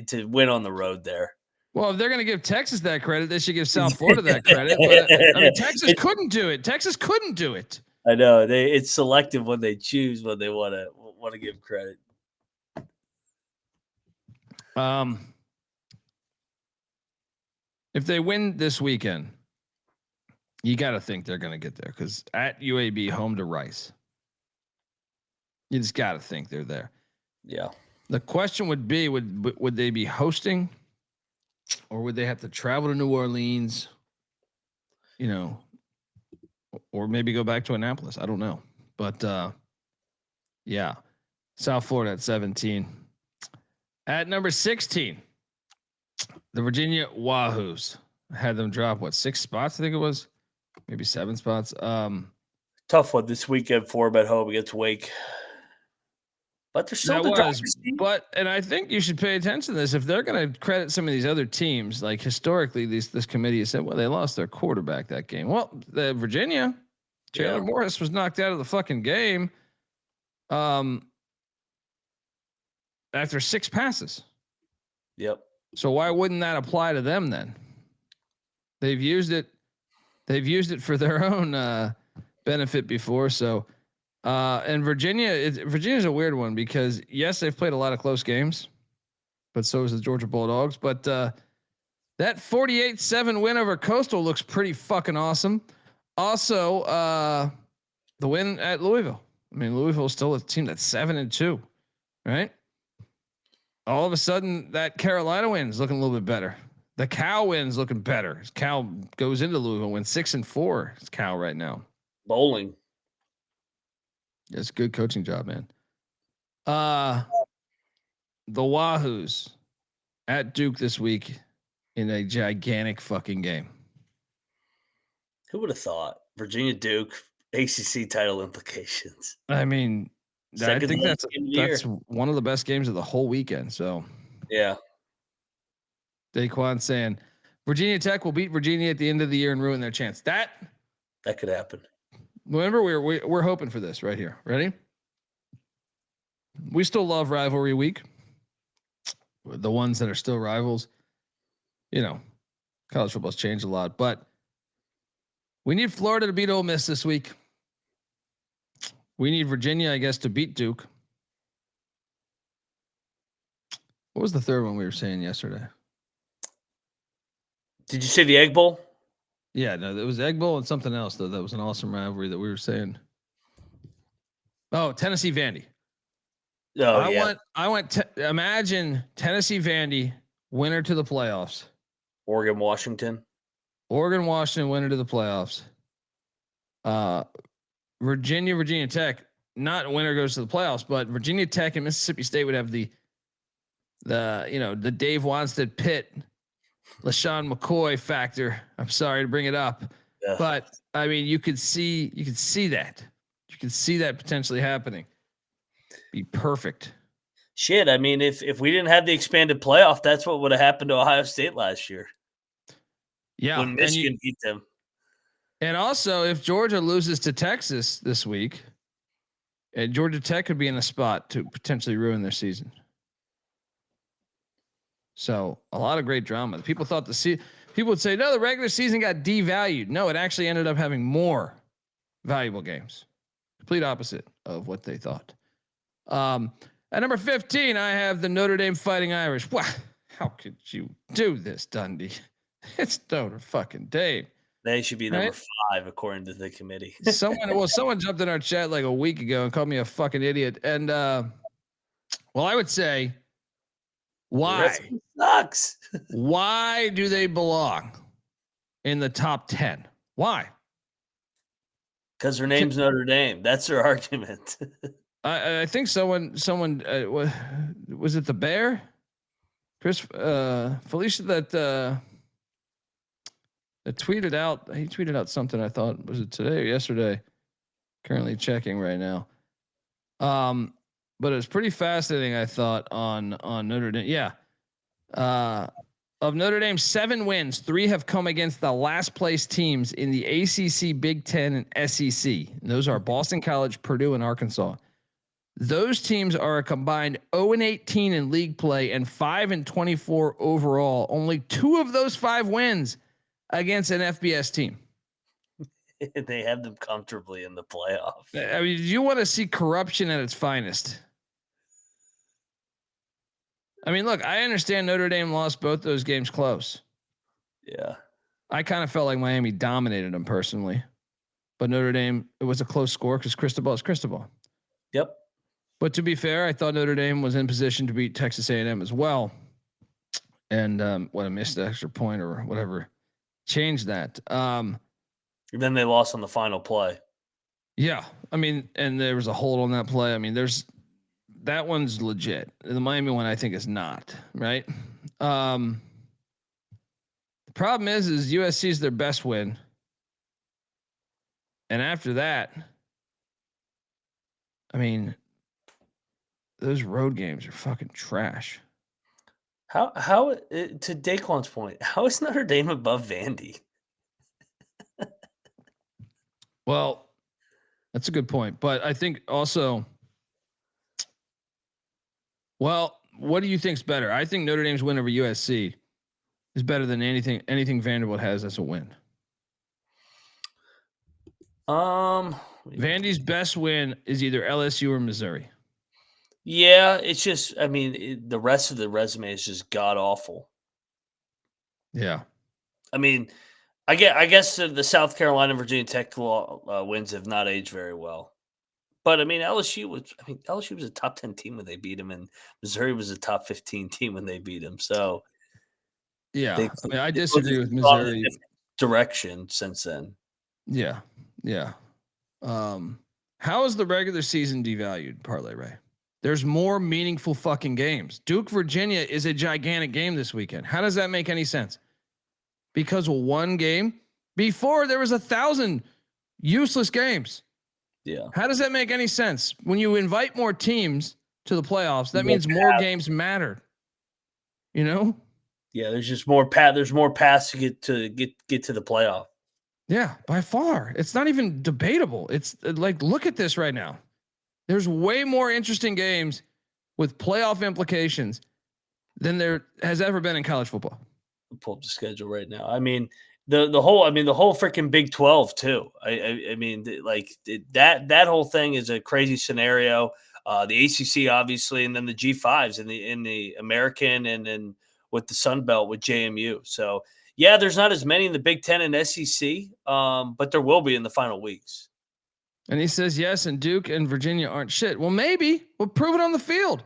To win on the road there. Well, if they're going to give Texas that credit, they should give South Florida that credit. But, I mean, Texas couldn't do it. Texas couldn't do it. I know it's selective when they choose when they want to give credit. If they win this weekend, you got to think they're going to get there because at UAB, home to Rice, you just got to think they're there. Yeah. The question would be, would they be hosting, or would they have to travel to New Orleans? You know, or maybe go back to Annapolis. I don't know, But yeah, South Florida at 17. At number 16, the Virginia Wahoos. I had them drop 6 spots? I think it was, maybe 7 spots. Tough one this weekend for them at home against Wake. But they're still and I think you should pay attention to this. If they're going to credit some of these other teams, like historically, this committee has said, well, they lost their quarterback that game. Well, the Virginia, Chandler Morris was knocked out of the fucking game after 6 passes. Yep. So why wouldn't that apply to them then? They've used it for their own benefit before. So. And Virginia's a weird one because yes, they've played a lot of close games, but so is the Georgia Bulldogs. But that 48-7 win over Coastal looks pretty fucking awesome. Also, the win at Louisville. I mean, Louisville is still a team that's 7-2, right? All of a sudden, that Carolina win's looking a little bit better. The Cal win's looking better. Cal goes into Louisville, wins 6-4. It's Cal right now. Bowling. It's a good coaching job, man. The Wahoos at Duke this week in a gigantic fucking game. Who would have thought? Virginia Duke, ACC title implications. I mean, I think that's one of the best games of the whole weekend. So, yeah. Daquan saying Virginia Tech will beat Virginia at the end of the year and ruin their chance. That could happen. Remember, we're hoping for this right here. Ready? We still love rivalry week. The ones that are still rivals, college football's changed a lot, but we need Florida to beat Ole Miss this week. We need Virginia, I guess, to beat Duke. What was the third one we were saying yesterday? Did you say the Egg Bowl? Yeah, no, it was Egg Bowl and something else though. That was an awesome rivalry that we were saying. Oh, Tennessee Vandy. Oh, Imagine Tennessee Vandy winner to the playoffs. Oregon Washington winner to the playoffs. Virginia Tech, not winner goes to the playoffs, but Virginia Tech and Mississippi State would have the Dave Wanstead Pitt, LaShawn McCoy factor. I'm sorry to bring it up, but I mean, you could see that. You could see that potentially happening. Be perfect. Shit, I mean, if we didn't have the expanded playoff, that's what would have happened to Ohio State last year. Yeah, when Michigan beat them. And also, if Georgia loses to Texas this week, Georgia Tech could be in a spot to potentially ruin their season. So a lot of great drama. People thought people would say, no, the regular season got devalued. No, it actually ended up having more valuable games. Complete opposite of what they thought. At number 15, I have the Notre Dame Fighting Irish. Wow, how could you do this, Dundee? It's Notre fucking Dame. They should be number 5 according to the committee. Someone jumped in our chat like a week ago and called me a fucking idiot. And I would say, why? Sucks. Why do they belong in the top 10? Why? Because her name's Notre Dame. That's her argument. I think someone was it the Bear? Felicia that tweeted out. He tweeted out something. I thought, was it today or yesterday? Currently checking right now. But it was pretty fascinating, I thought, on Notre Dame. Yeah. Of Notre Dame's 7 wins, 3 have come against the last place teams in the ACC, Big Ten, and SEC. And those are Boston College, Purdue, and Arkansas. Those teams are a combined 0-18 in league play and 5-24 overall. Only 2 of those 5 wins against an FBS team. They have them comfortably in the playoff. I mean, you want to see corruption at its finest. I mean, look, I understand Notre Dame lost both those games close. Yeah. I kind of felt like Miami dominated them personally. But Notre Dame, it was a close score because Cristobal is Cristobal. Yep. But to be fair, I thought Notre Dame was in position to beat Texas A&M as well. And what a missed extra point or whatever changed that. Then they lost on the final play. Yeah. I mean, and there was a hold on that play. I mean, that one's legit. The Miami one, I think, is not, right? The problem is USC is their best win. And after that, I mean, those road games are fucking trash. How to Daquan's point, how is Notre Dame above Vandy? Well, that's a good point. But I think also, well, what do you think's better? I think Notre Dame's win over USC is better than anything Vanderbilt has as a win. Vandy's best win is either LSU or Missouri. Yeah, it's just, I mean, the rest of the resume is just god awful. Yeah. I mean, I guess the South Carolina Virginia Tech wins have not aged very well. But I mean, LSU was a top 10 team when they beat them, and Missouri was a top 15 team when they beat them. So yeah, I mean, I disagree with Missouri. Direction since then. Yeah, yeah. How is the regular season devalued, Parlay Ray? There's more meaningful fucking games. Duke, Virginia is a gigantic game this weekend. How does that make any sense? Because of one game? Before there was 1,000 useless games. Yeah. How does that make any sense? When you invite more teams to the playoffs, that means more games matter. You know? Yeah, there's just more there's more paths to get to the playoff. Yeah, by far. It's not even debatable. It's like, look at this right now. There's way more interesting games with playoff implications than there has ever been in college football. I'll pull up the schedule right now. I mean, the whole freaking Big 12 too. I mean, like that whole thing is a crazy scenario. The ACC obviously, and then the G5s in the American, and then with the Sun Belt with JMU. So yeah, there's not as many in the Big 10 and SEC, but there will be in the final weeks. And he says yes, and Duke and Virginia aren't shit. Well, maybe we'll prove it on the field,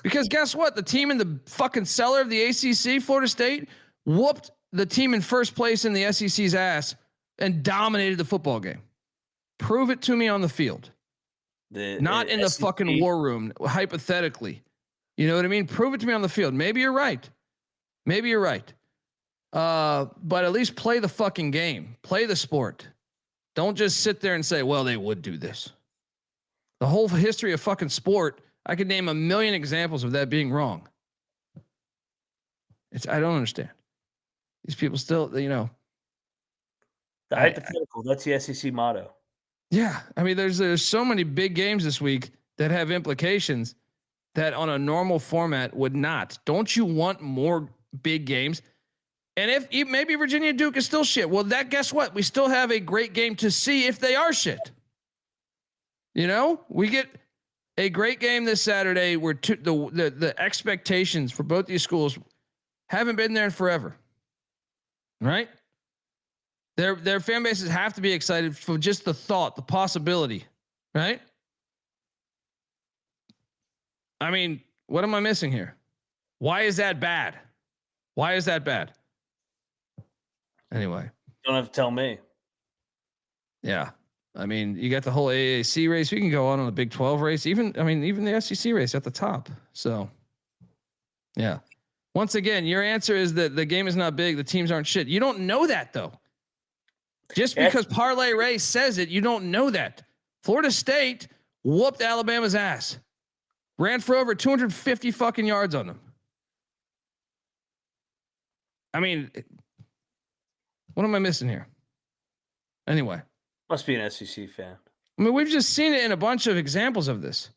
because guess what? The team in the fucking cellar of the ACC, Florida State, whooped the team in first place in the SEC's ass and dominated the football game. Prove it to me on the field, not in the SEC fucking war room. Hypothetically, you know what I mean? Prove it to me on the field. Maybe you're right. Maybe you're right. But at least play the fucking game. Play the sport. Don't just sit there and say, well, they would do this. The whole history of fucking sport, I could name a million examples of that being wrong. I don't understand. These people still, you know. The hypothetical, that's the SEC motto. Yeah. I mean, there's so many big games this week that have implications that on a normal format would not. Don't you want more big games? And if maybe Virginia Duke is still shit, well, guess what? We still have a great game to see if they are shit. You know, we get a great game this Saturday where the expectations for both these schools haven't been there in forever. Right? Their fan bases have to be excited for just the thought, the possibility. Right? I mean, what am I missing here? Why is that bad? Why is that bad? Anyway, don't have to tell me. Yeah. I mean, you got the whole AAC race. We can go on the Big 12 race, even the SEC race at the top. So yeah. Once again, your answer is that the game is not big. The teams aren't shit. You don't know that though. Just because Parlay Ray says it, you don't know that. Florida State whooped Alabama's ass. Ran for over 250 fucking yards on them. I mean, what am I missing here? Anyway. Must be an SEC fan. I mean, we've just seen it in a bunch of examples of this.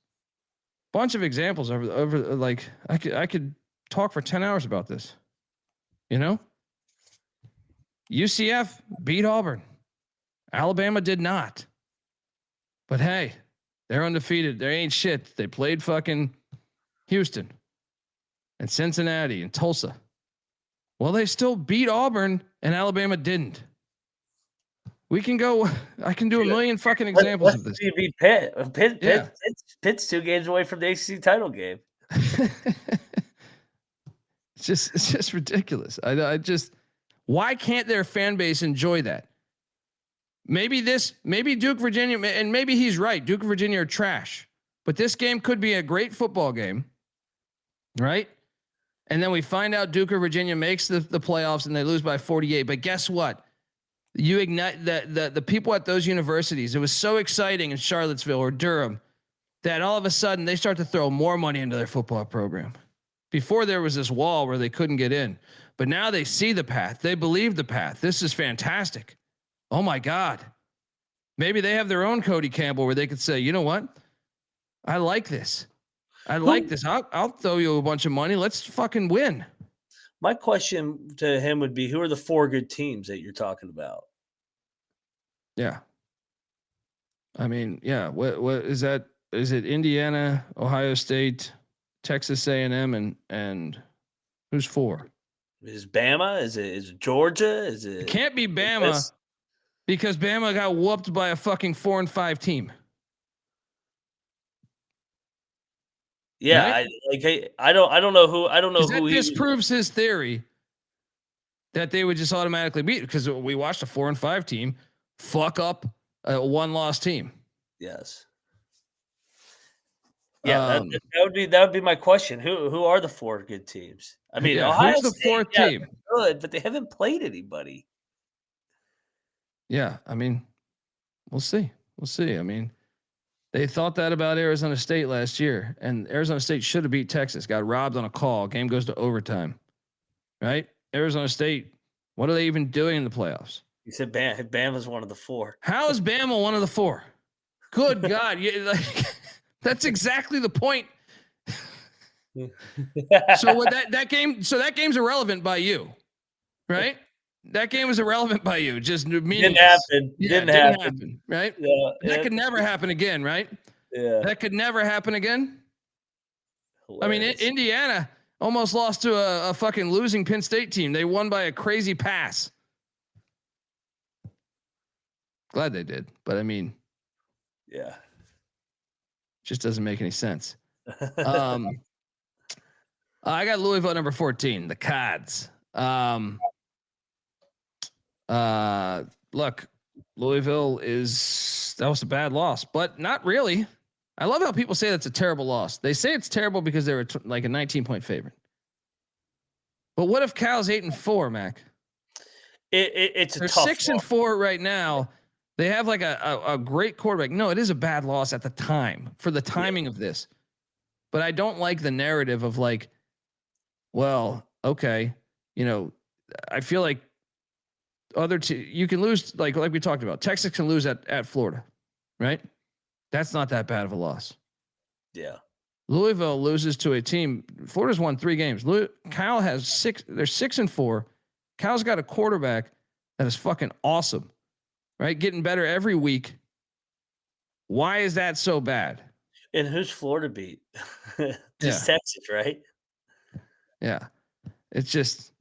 Bunch of examples over like I could talk for 10 hours about this. You know? UCF beat Auburn. Alabama did not. But hey, they're undefeated. They ain't shit. They played fucking Houston and Cincinnati and Tulsa. Well, they still beat Auburn and Alabama didn't. We can go. I can do a million fucking examples of this. You beat Pitt. Pitt's 2 games away from the ACC title game. It's just ridiculous. I just, why can't their fan base enjoy that? maybe Duke, Virginia, and maybe he's right. Duke and Virginia are trash, but this game could be a great football game, right? And then we find out Duke or Virginia makes the playoffs and they lose by 48. But guess what? You ignite the people at those universities. It was so exciting in Charlottesville or Durham that all of a sudden they start to throw more money into their football program. Before there was this wall where they couldn't get in, but now they see the path. They believe the path. This is fantastic. Oh my God. Maybe they have their own Cody Campbell where they could say, you know what? I like this. I'll throw you a bunch of money. Let's fucking win. My question to him would be, who are the 4 good teams that you're talking about? Yeah. I mean, yeah. What is that? Is it Indiana, Ohio State, Texas A&M, and who's 4? Is Bama? Is it Georgia? It can't be Bama because Bama got whooped by a fucking 4 and 5 team. Yeah, right? I don't know who that disproves his theory that they would just automatically beat, because we watched a 4 and 5 team fuck up a 1-loss team. Yes. Yeah, that would be my question. Who are the 4 good teams? I mean, Ohio who's the State, 4th team? Good, but they haven't played anybody. Yeah, I mean, we'll see. I mean, they thought that about Arizona State last year, and Arizona State should have beat Texas. Got robbed on a call. Game goes to overtime. Right? Arizona State. What are they even doing in the playoffs? You said Bama's one of the 4. How is Bama one of the 4? Good God! That's exactly the point. So with that game's irrelevant by you, right? That game was irrelevant by you. Just didn't happen. Yeah, didn't happen. Right? Yeah, that could never happen again, right? Yeah, that could never happen again. Hilarious. I mean, Indiana almost lost to a fucking losing Penn State team. They won by a crazy pass. Glad they did, but I mean, yeah, just doesn't make any sense. I got Louisville number 14, the Cods. Look, Louisville that was a bad loss, but not really. I love how people say that's a terrible loss. They say it's terrible because they were like a 19-point favorite. But what if Cal's 8-4, Mac? It's a They're tough 6-4 right now. They have like a great quarterback. No, it is a bad loss at the time for the timing of this. But I don't like the narrative of like, well, okay, I feel like you can lose like we talked about. Texas can lose at Florida, right? That's not that bad of a loss. Yeah. Louisville loses to a team. Florida's won 3 games. Cal has 6. They're 6-4. Cal's got a quarterback that is fucking awesome, right? Getting better every week. Why is that so bad? And who's Florida beat? Just Texas, right? Yeah. It's just,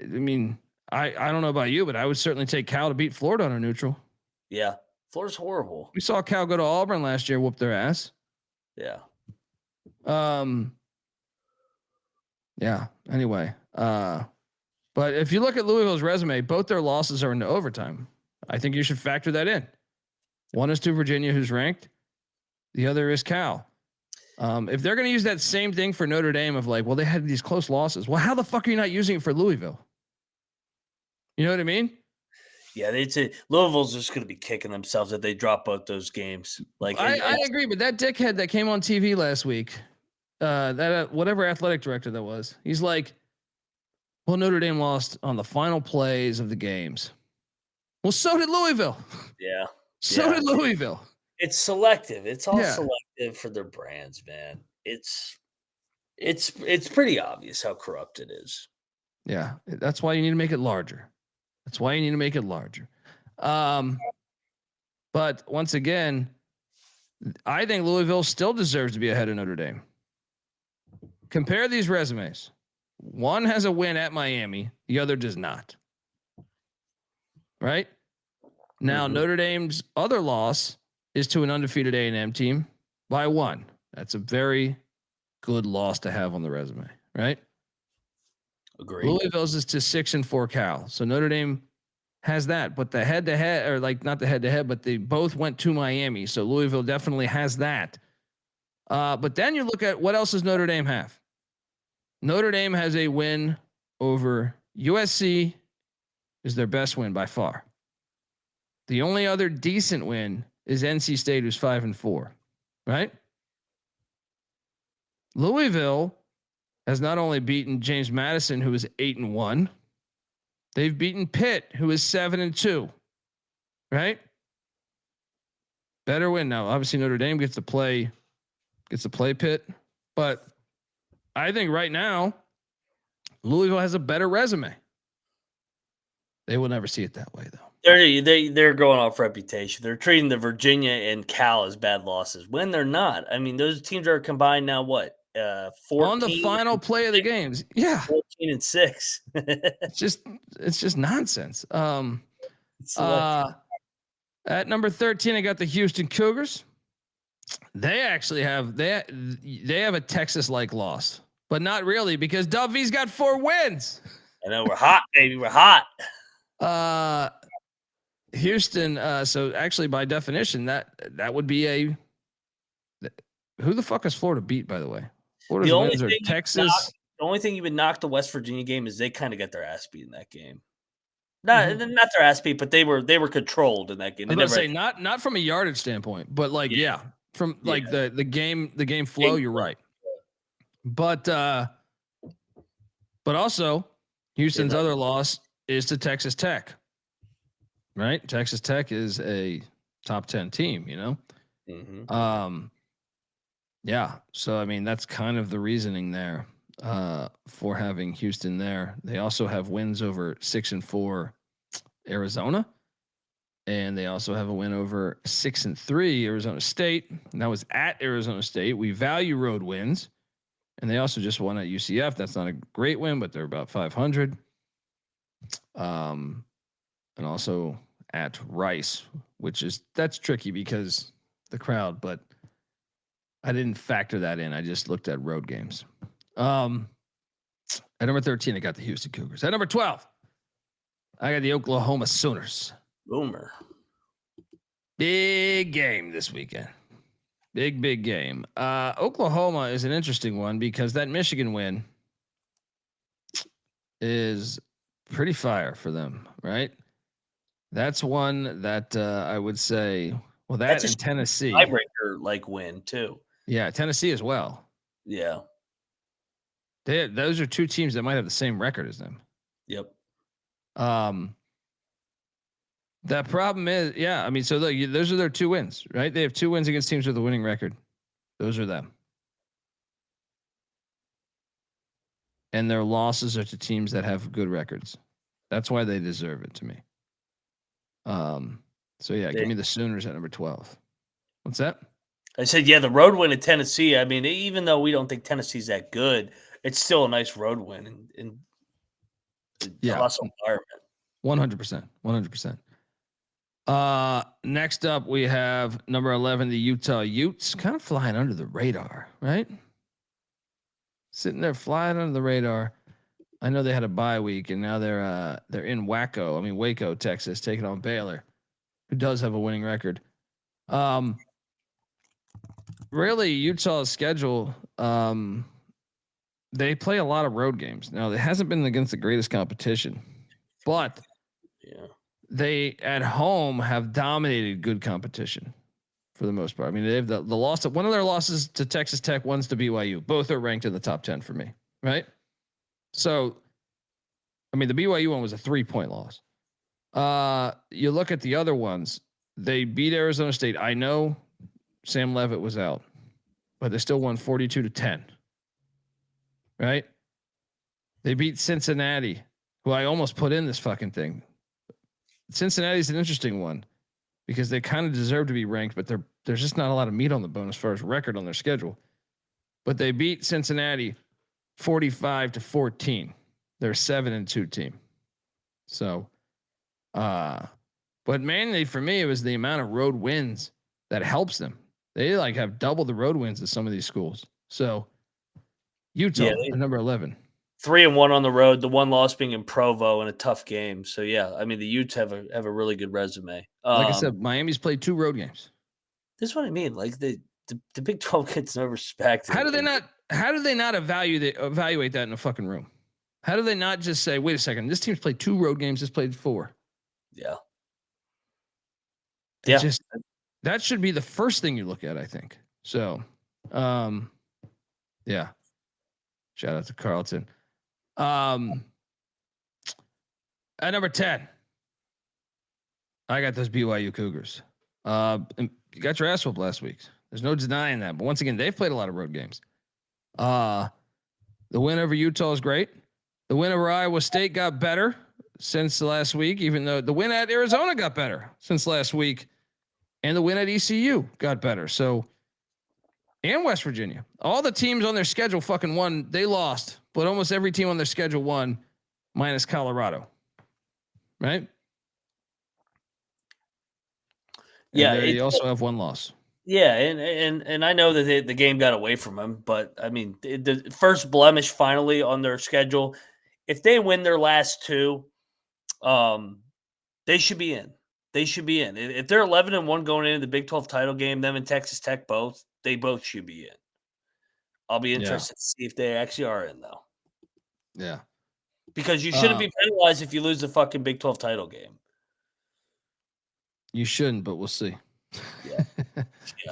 I mean, I don't know about you, but I would certainly take Cal to beat Florida on a neutral. Yeah. Florida's horrible. We saw Cal go to Auburn last year, whoop their ass. Yeah. Yeah. Anyway, but if you look at Louisville's resume, both their losses are into overtime. I think you should factor that in. One is to Virginia, who's ranked. The other is Cal. If they're going to use that same thing for Notre Dame of like, well, they had these close losses. Well, how the fuck are you not using it for Louisville? You know what I mean? Yeah, Louisville's just going to be kicking themselves if they drop both those games. Like I agree, but that dickhead that came on TV last week, that whatever athletic director that was, he's like, well, Notre Dame lost on the final plays of the games. Well, so did Louisville. Yeah. So did Louisville. It's selective. It's all selective for their brands, man. It's pretty obvious how corrupt it is. Yeah, that's why you need to make it larger. But once again, I think Louisville still deserves to be ahead of Notre Dame. Compare these resumes. One has a win at Miami. The other does not. Right? Now, Notre Dame's other loss is to an undefeated A&M team by 1. That's a very good loss to have on the resume, right? Agreed. Louisville's is to 6-4 Cal. So Notre Dame has that, but the head-to-head, or like not the head-to-head, but they both went to Miami. So Louisville definitely has that. But then you look at what else does Notre Dame have? Notre Dame has a win over USC, is their best win by far. The only other decent win is NC State, who's 5-4, right? Louisville has not only beaten James Madison, who is 8-1, they've beaten Pitt, who is 7-2, right? Better win now. Obviously, Notre Dame gets to play Pitt, but I think right now Louisville has a better resume. They will never see it that way, though. They're going off reputation. They're treating the Virginia and Cal as bad losses when they're not. I mean, those teams are combined now. What? 14 on the final play of the games. Yeah. 14-6. it's just nonsense. At number 13, I got the Houston Cougars. They actually have they have a Texas-like loss, but not really because Dovey's got 4 wins. I know we're hot, baby. We're hot. Houston. So actually, by definition, that would be who the fuck is Florida beat? By the way, Florida's wins are Texas. The only thing you would knock the West Virginia game is they kind of got their ass beat in that game. Not their ass beat, but they were controlled in that game. I'm gonna say not from a yardage standpoint, but like from like the game flow. You're right, but also Houston's other loss is to Texas Tech. Right, Texas Tech is a top 10 team. You know, yeah. So I mean, that's kind of the reasoning there for having Houston there. They also have wins over 6-4 Arizona, and they also have a win over 6-3 Arizona State. And that was at Arizona State. We value road wins, and they also just won at UCF. That's not a great win, but they're about 500. And also at Rice, that's tricky because the crowd, but I didn't factor that in. I just looked at road games. At number 13, I got the Houston Cougars. At number 12, I got the Oklahoma Sooners. Boomer. Big game this weekend. Big game. Oklahoma is an interesting one because that Michigan win is pretty fire for them, right? That's one that I would say. Well, that's in Tennessee. Tiebreaker like win too. Yeah, Tennessee as well. Yeah. Those are 2 teams that might have the same record as them. Yep. That problem is, I mean, so those are their 2 wins, right? They have 2 wins against teams with a winning record. Those are them. And their losses are to teams that have good records. That's why they deserve it to me. So give me the Sooners at number 12. What's that? I said, the road win at Tennessee. I mean, even though we don't think Tennessee's that good, it's still a nice road win in a hostile environment. 100%. Next up, we have number 11, the Utah Utes, kind of flying under the radar, right? Sitting there flying under the radar. I know they had a bye week, and now they're in Waco, Texas, taking on Baylor, who does have a winning record. Really, Utah's schedule, they play a lot of road games. Now, it hasn't been against the greatest competition, but they at home have dominated good competition for the most part. I mean, they have the loss of one of their losses to Texas Tech, one's to BYU. Both are ranked in the top 10 for me, right? So, I mean, the BYU one was a 3-point loss. You look at the other ones, they beat Arizona State. I know Sam Leavitt was out, but they still won 42-10. Right? They beat Cincinnati, who I almost put in this fucking thing. Cincinnati's an interesting one because they kind of deserve to be ranked, but there's just not a lot of meat on the bone as far as record on their schedule. But they beat Cincinnati 45-14. They're a 7-2 team. So, but mainly for me, it was the amount of road wins that helps them. They have double the road wins of some of these schools. So Utah at number 11. 3-1 on the road. The one loss being in Provo in a tough game. So yeah, I mean the Utes have a really good resume. Like I said, Miami's played 2 road games. This is what I mean. Like the Big 12 gets no respect. How do they not evaluate that in a fucking room? How do they not just say, wait a second, this team's played 2 road games, this played 4? Yeah. Just that should be the first thing you look at, I think. So yeah. Shout out to Carlton. At number 10, I got those BYU Cougars. And you got your ass whooped last week. There's no denying that. But once again, they've played a lot of road games. The win over Utah is great. The win over Iowa State got better since last week, even though the win at Arizona got better since last week. And the win at ECU got better. So, and West Virginia. All the teams on their schedule fucking won. They lost, but almost every team on their schedule won, minus Colorado. Right? Yeah. And they also have 1 loss. Yeah, and I know that the game got away from them, but I mean the first blemish finally on their schedule. If they win their last 2, they should be in. They should be in. If they're 11-1 going into the Big 12 title game, them and Texas Tech they both should be in. I'll be interested to see if they actually are in though. Yeah, because you shouldn't be penalized if you lose the fucking Big 12 title game. You shouldn't, but we'll see. Yeah.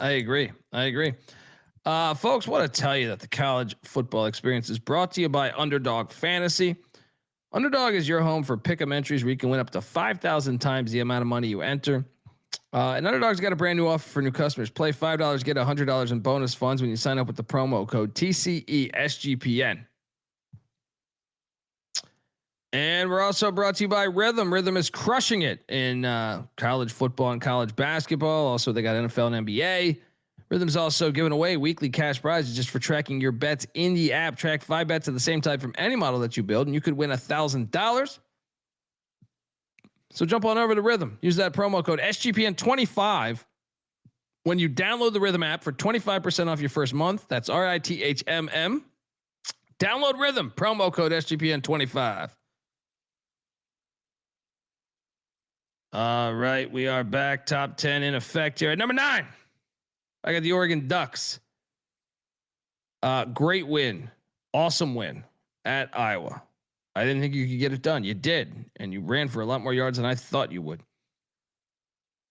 I agree. Folks, want to tell you that the college football experience is brought to you by Underdog Fantasy. Underdog is your home for pick'em entries where you can win up to 5,000 times the amount of money you enter. And Underdog's got a brand new offer for new customers. Play $5, get $100 in bonus funds when you sign up with the promo code TCESGPN. And we're also brought to you by Rhythm. Rhythm is crushing it in college football and college basketball. Also, they got NFL and NBA. Rhythm's also giving away weekly cash prizes just for tracking your bets in the app. Track 5 bets of the same type from any model that you build, and you could win $1,000. So jump on over to Rhythm. Use that promo code SGPN25 when you download the Rhythm app for 25% off your first month. That's RITHMM. Download Rhythm, promo code SGPN25. All right, we are back. Top 10 in effect here. At number 9, I got the Oregon Ducks. Great win. Awesome win at Iowa. I didn't think you could get it done. You did, and you ran for a lot more yards than I thought you would.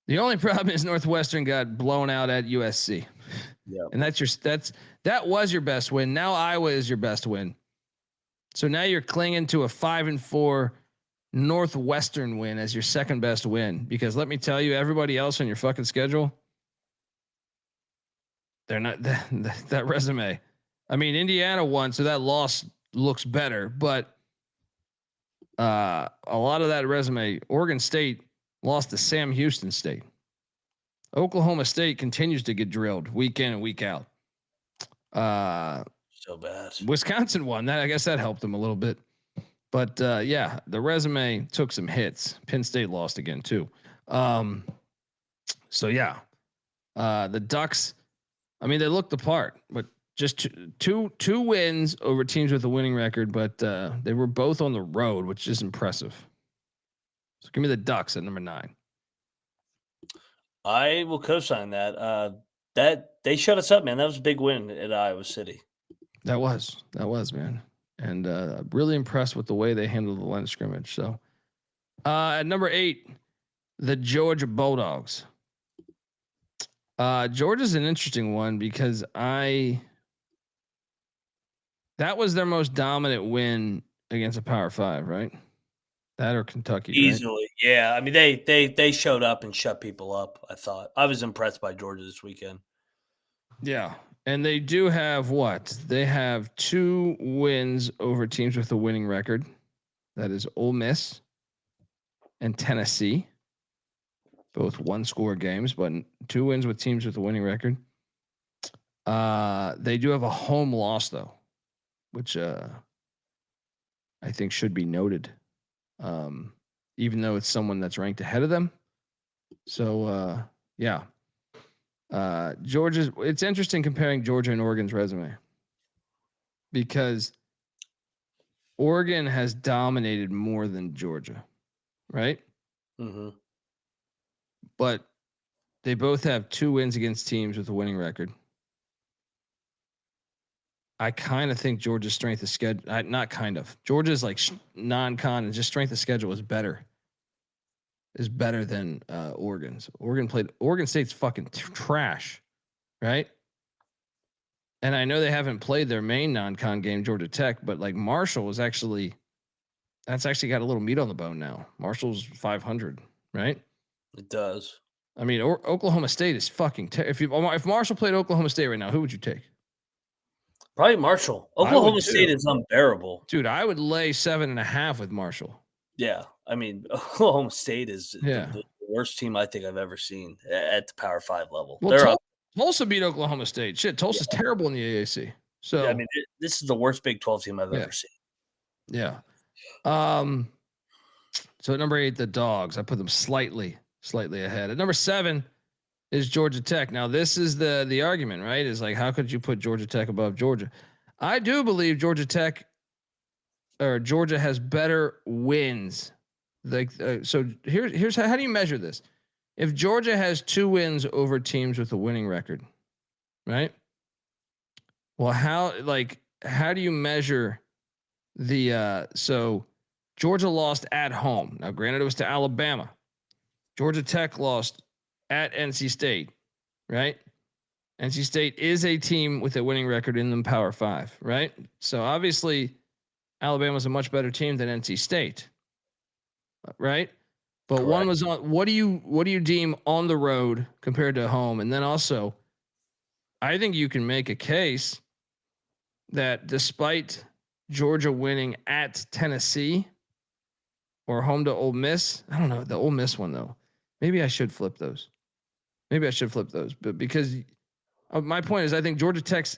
The only problem is Northwestern got blown out at USC. Yeah. And that was your best win. Now Iowa is your best win. So now you're clinging to a 5-4 Northwestern win as your second best win, because let me tell you, everybody else on your fucking schedule, they're not that resume. I mean, Indiana won, so that loss looks better, but a lot of that resume, Oregon State lost to Sam Houston State. Oklahoma State continues to get drilled week in and week out. So bad. Wisconsin won. That, I guess that helped them a little bit. But yeah, the resume took some hits. Penn State lost again too. So yeah, the Ducks, I mean, they looked the part, but just two wins over teams with a winning record, but they were both on the road, which is impressive. So give me the Ducks at number 9. I will co-sign that. That they shut us up, man. That was a big win at Iowa City. That was, man. And really impressed with the way they handled the line of scrimmage. So at number 8, the Georgia Bulldogs. Georgia's an interesting one because that was their most dominant win against a Power 5, right? That or Kentucky, easily. Right? Yeah. I mean, they showed up and shut people up. I thought I was impressed by Georgia this weekend. Yeah. And they do have what? They have 2 wins over teams with a winning record. That is Ole Miss and Tennessee. Both 1-score games, but 2 wins with teams with a winning record. They do have a home loss though, which I think should be noted. Even though it's someone that's ranked ahead of them. So yeah. It's interesting comparing Georgia and Oregon's resume, because Oregon has dominated more than Georgia, right? Mm-hmm. But they both have 2 wins against teams with a winning record. I kind of think Georgia's strength of schedule, not kind of. Georgia's like non-con and just strength of schedule is better than Oregon's. Oregon State's fucking trash, right? And I know they haven't played their main non-con game, Georgia Tech, but like Marshall is that's actually got a little meat on the bone now. Marshall's 500, right? It does. I mean, Oklahoma State is fucking. If Marshall played Oklahoma State right now, who would you take? Probably Marshall. Oklahoma State is unbearable, dude. I would lay 7.5 with Marshall. Yeah, I mean, Oklahoma State is the worst team I think I've ever seen at the Power 5 level. Well, Tulsa beat Oklahoma State. Shit, Tulsa's terrible in the AAC. So I mean, this is the worst Big 12 team I've ever seen. Yeah. So at number 8, the Dogs. I put them slightly ahead. At number 7 is Georgia Tech. Now, this is the argument, right? Is like, how could you put Georgia Tech above Georgia? I do believe Georgia has better wins. Like, so here's how do you measure this? If Georgia has 2 wins over teams with a winning record, right? Well, how do you measure the so Georgia lost at home. Now, granted, it was to Alabama. Georgia Tech lost at NC State, right? NC State is a team with a winning record in the Power 5, right? So obviously, Alabama's a much better team than NC State, right? But Correct. One was on. What do you deem on the road compared to home? And then also, I think you can make a case that despite Georgia winning at Tennessee or home to Ole Miss, I don't know the Ole Miss one though. Maybe I should flip those. But because my point is, I think Georgia Tech's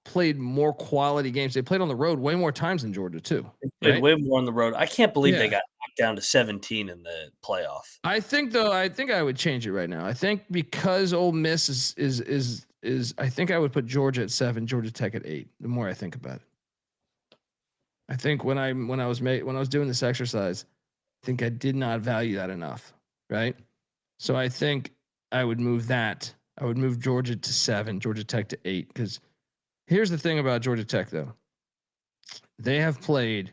played more quality games. They played on the road way more times than Georgia too. They played way more on the road. I can't believe they got knocked down to 17 in the playoff. I think I would change it right now. I think because Ole Miss is I think I would put Georgia at 7, Georgia Tech at 8. The more I think about it, I think when I was doing this exercise, I think I did not value that enough, right? So I think I would move that. I would move Georgia to 7, Georgia Tech to 8. Because here's the thing about Georgia Tech, though. They have played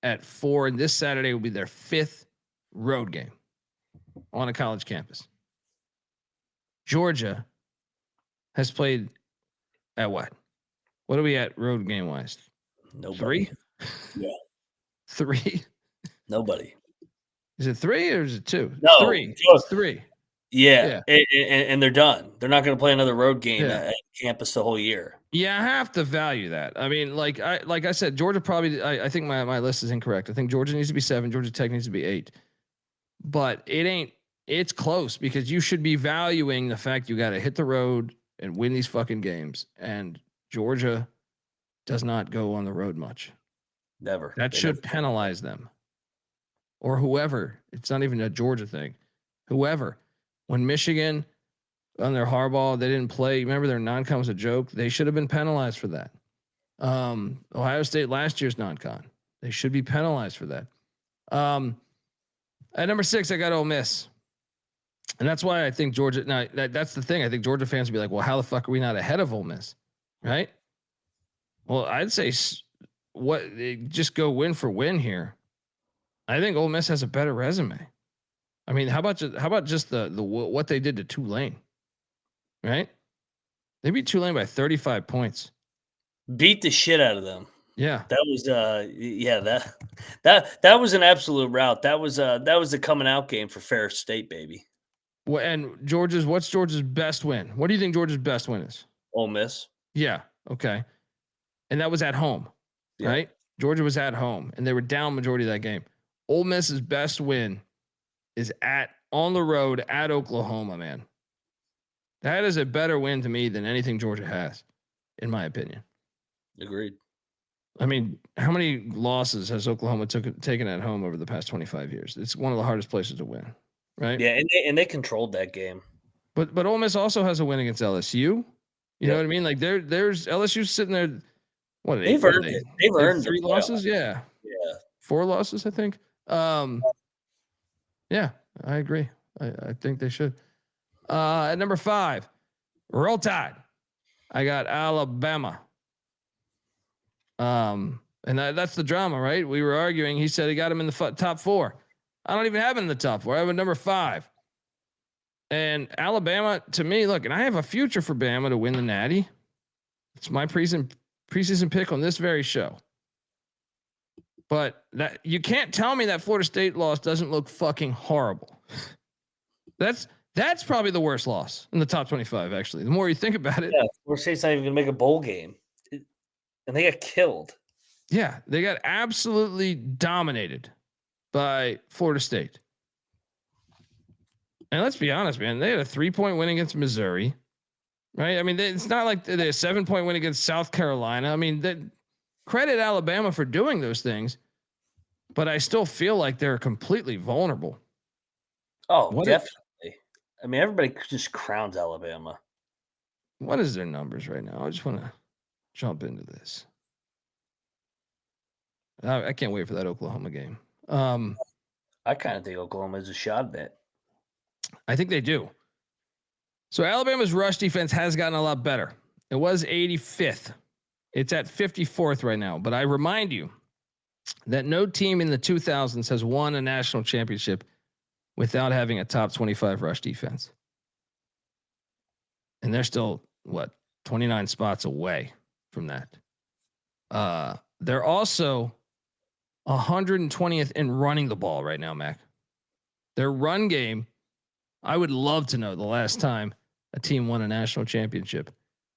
at 4, and this Saturday will be their 5th road game on a college campus. Georgia has played at what? What are we at road game wise? Nobody. 3? Yeah. 3? Nobody. Is it 3 or is it 2? No. 3. It's 3. Yeah. And they're done. They're not going to play another road game at campus the whole year. Yeah, I have to value that. I mean, like I said, Georgia probably. I think my list is incorrect. I think Georgia needs to be 7. Georgia Tech needs to be 8. But it ain't. It's close because you should be valuing the fact you got to hit the road and win these fucking games. And Georgia does not go on the road much. Never. That should penalize them. Or whoever. It's not even a Georgia thing. Whoever. When Michigan on their hardball, they didn't play. Remember their non-con was a joke. They should have been penalized for that. Ohio State last year's non-con. They should be penalized for that. At number 6, I got Ole Miss. And that's why I think Georgia. Now that's the thing. I think Georgia fans would be like, "Well, how the fuck are we not ahead of Ole Miss?" Right? Well, I'd say just go win for win here. I think Ole Miss has a better resume. I mean, how about just the what they did to Tulane? Right? They beat Tulane by 35 points. Beat the shit out of them. Yeah. That was that was an absolute rout. That was a coming out game for Ferris State, baby. Well, and what's Georgia's best win? What do you think Georgia's best win is? Ole Miss. Yeah. Okay. And that was at home, right? Georgia was at home, and they were down majority of that game. Ole Miss's best win is on the road at Oklahoma, man. That is a better win to me than anything Georgia has, in my opinion. Agreed. I mean, how many losses has Oklahoma taken at home over the past 25 years? It's one of the hardest places to win, right? Yeah, and they controlled that game. But Ole Miss also has a win against LSU. You know what I mean? Like there's LSU sitting there. What are They've earned it. They've earned 3 losses. Yeah. 4 losses, I think. Yeah, I agree. I think they should. At number 5, Roll Tide. I got Alabama. And that's the drama, right? We were arguing. He said he got him in the top 4. I don't even have him in the top 4. I have a number 5. And Alabama, to me, look, and I have a future for Bama to win the Natty. It's my preseason pick on this very show. But that you can't tell me that Florida State loss doesn't look fucking horrible. That's probably the worst loss in the top 25, actually. The more you think about it. Yeah, Florida State's not even going to make a bowl game. And they got killed. Yeah, they got absolutely dominated by Florida State. And let's be honest, man, they had a 3-point win against Missouri, right? I mean, it's not like they had a 7-point win against South Carolina. I mean, credit Alabama for doing those things, but I still feel like they're completely vulnerable. Oh, definitely. I mean, everybody just crowns Alabama. What is their numbers right now? I just want to jump into this. I can't wait for that Oklahoma game. I kind of think Oklahoma is a shot bet. I think they do. So Alabama's rush defense has gotten a lot better. It was 85th. It's at 54th right now. But I remind you that no team in the 2000s has won a national championship without having a top 25 rush defense. And they're still, 29 spots away from that. They're also 120th in running the ball right now, Mac. Their run game, I would love to know the last time a team won a national championship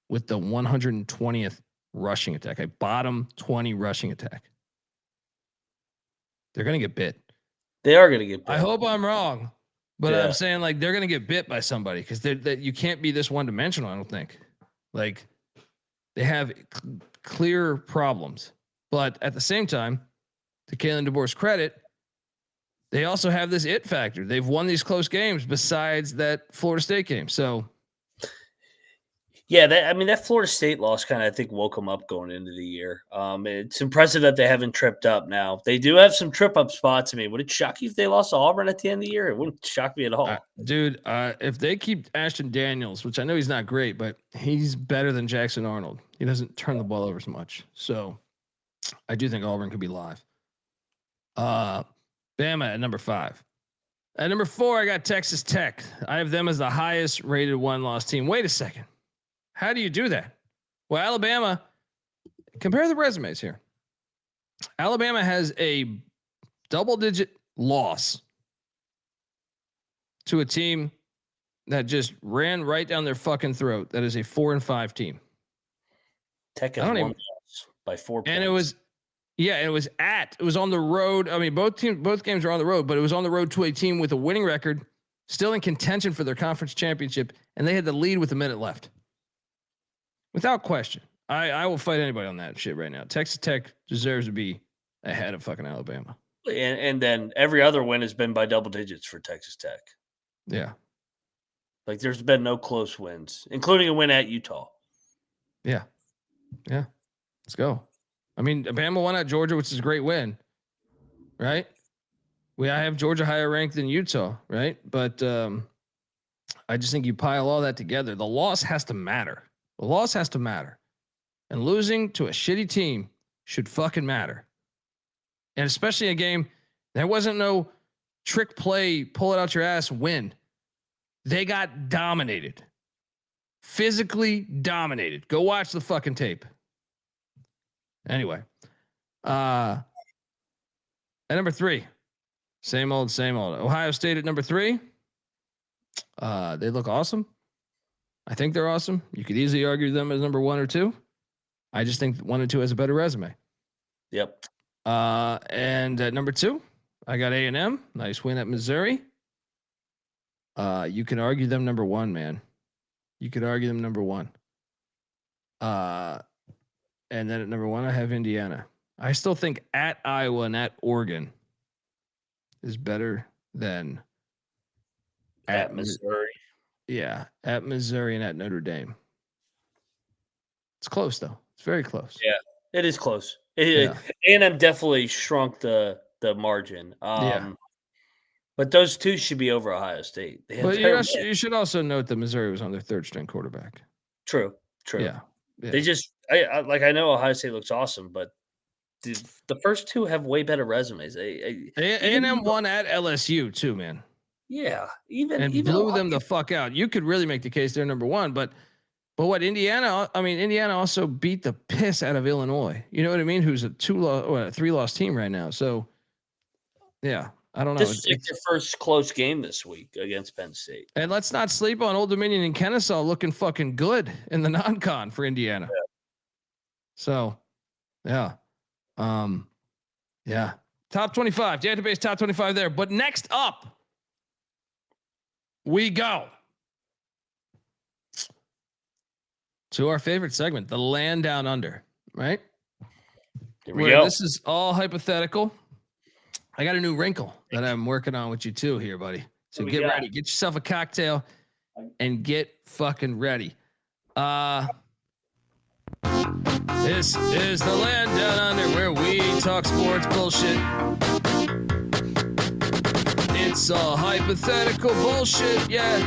with the 120th rushing attack, a bottom 20 rushing attack. They're going to get bit. They are going to get bit. I hope I'm wrong, but I'm saying like they're going to get bit by somebody because that you can't be this one-dimensional, I don't think. Like they have clear problems. But at the same time, to Kalen DeBoer's credit, they also have this it factor. They've won these close games besides that Florida State game. So, yeah, that Florida State loss kind of, I think, woke them up going into the year. It's impressive that they haven't tripped up now. They do have some trip-up spots. I mean, would it shock you if they lost to Auburn at the end of the year? It wouldn't shock me at all. Dude, if they keep Ashton Daniels, which I know he's not great, but he's better than Jackson Arnold. He doesn't turn the ball over so much. So, I do think Auburn could be live. Bama at number 5. At number 4, I got Texas Tech. I have them as the highest rated 1-loss team. Wait a second. How do you do that? Well, Alabama, compare the resumes here. Alabama has a double-digit loss to a team that just ran right down their fucking throat. That is a 4-5 team. Tech has won by 4 points. And it was on the road. I mean, both games are on the road, but it was on the road to a team with a winning record, still in contention for their conference championship, and they had the lead with a minute left. Without question. I will fight anybody on that shit right now. Texas Tech deserves to be ahead of fucking Alabama. And then every other win has been by double digits for Texas Tech. Yeah. Like there's been no close wins, including a win at Utah. Yeah. Yeah. Let's go. I mean, Bama won at Georgia, which is a great win, right? I have Georgia higher ranked than Utah, right? But I just think you pile all that together. The loss has to matter. And losing to a shitty team should fucking matter. And especially a game, there wasn't no trick play, pull it out your ass, win. They got dominated. Physically dominated. Go watch the fucking tape. Anyway, at number 3, same old. Ohio State at number 3. They look awesome. I think they're awesome. You could easily argue them as number 1 or 2. I just think 1 and 2 has a better resume. Yep. And at number 2, I got A&M. Nice win at Missouri. You can argue them number 1, man. You could argue them number 1. And then at number 1, I have Indiana. I still think at Iowa and at Oregon is better than at Missouri. Yeah, at Missouri and at Notre Dame. It's close though. It's very close. Yeah, It is close. Yeah. A&M definitely shrunk the margin. Yeah. But those two should be over Ohio State. But you should also note that Missouri was on their third string quarterback. True. Yeah. They just I know Ohio State looks awesome, but the first two have way better resumes. A&M won at LSU too, man. Yeah, even blew them the fuck out. You could really make the case they're number one, but what Indiana? I mean, Indiana also beat the piss out of Illinois. You know what I mean? Who's a 3-loss team right now? So, yeah, I don't know. This is like their first close game this week against Penn State. And let's not sleep on Old Dominion and Kennesaw looking fucking good in the non-con for Indiana. Yeah. So, yeah. Yeah. Top 25, Dantabase top 25 there. But next up, we go to our favorite segment, the Land Down Under, right? Here we go. This is all hypothetical. I got a new wrinkle that I'm working on with you too here, buddy. So get ready. Get yourself a cocktail and get fucking ready. This is the Land Down Under where we talk sports bullshit. It's all hypothetical bullshit. Yeah.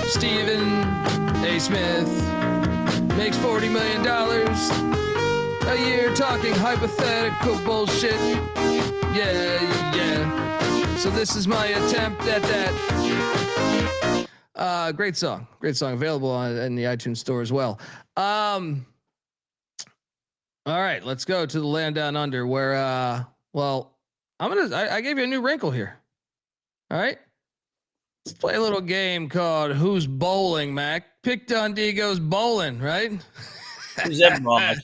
Stephen A. Smith makes $40 million a year talking hypothetical bullshit. Yeah. So this is my attempt at that. Great song. Available in the iTunes store as well. All right, let's go to the Land Down Under where, I gave you a new wrinkle here. All right. Let's play a little game called Who's Bowling, Mac. Pick Dundee goes bowling, right? Who's that wrong?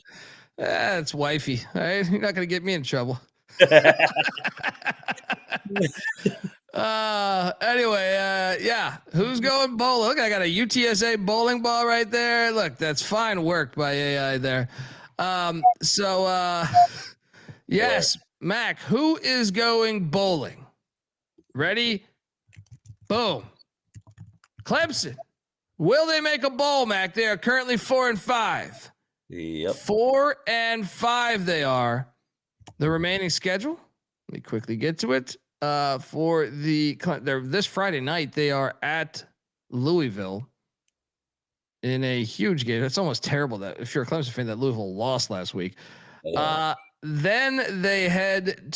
It's wifey. All right. You're not going to get me in trouble. Anyway, who's going bowling? Look, I got a UTSA bowling ball right there. Look, that's fine work by AI there. Yes, Mac, who is going bowling? Ready? Boom. Clemson. Will they make a bowl, Mac? They are currently 4-5. Yep. 4-5 they are. The remaining schedule, let me quickly get to it. For this Friday night, they are at Louisville in a huge game. It's almost terrible that if you're a Clemson fan that Louisville lost last week. Then they head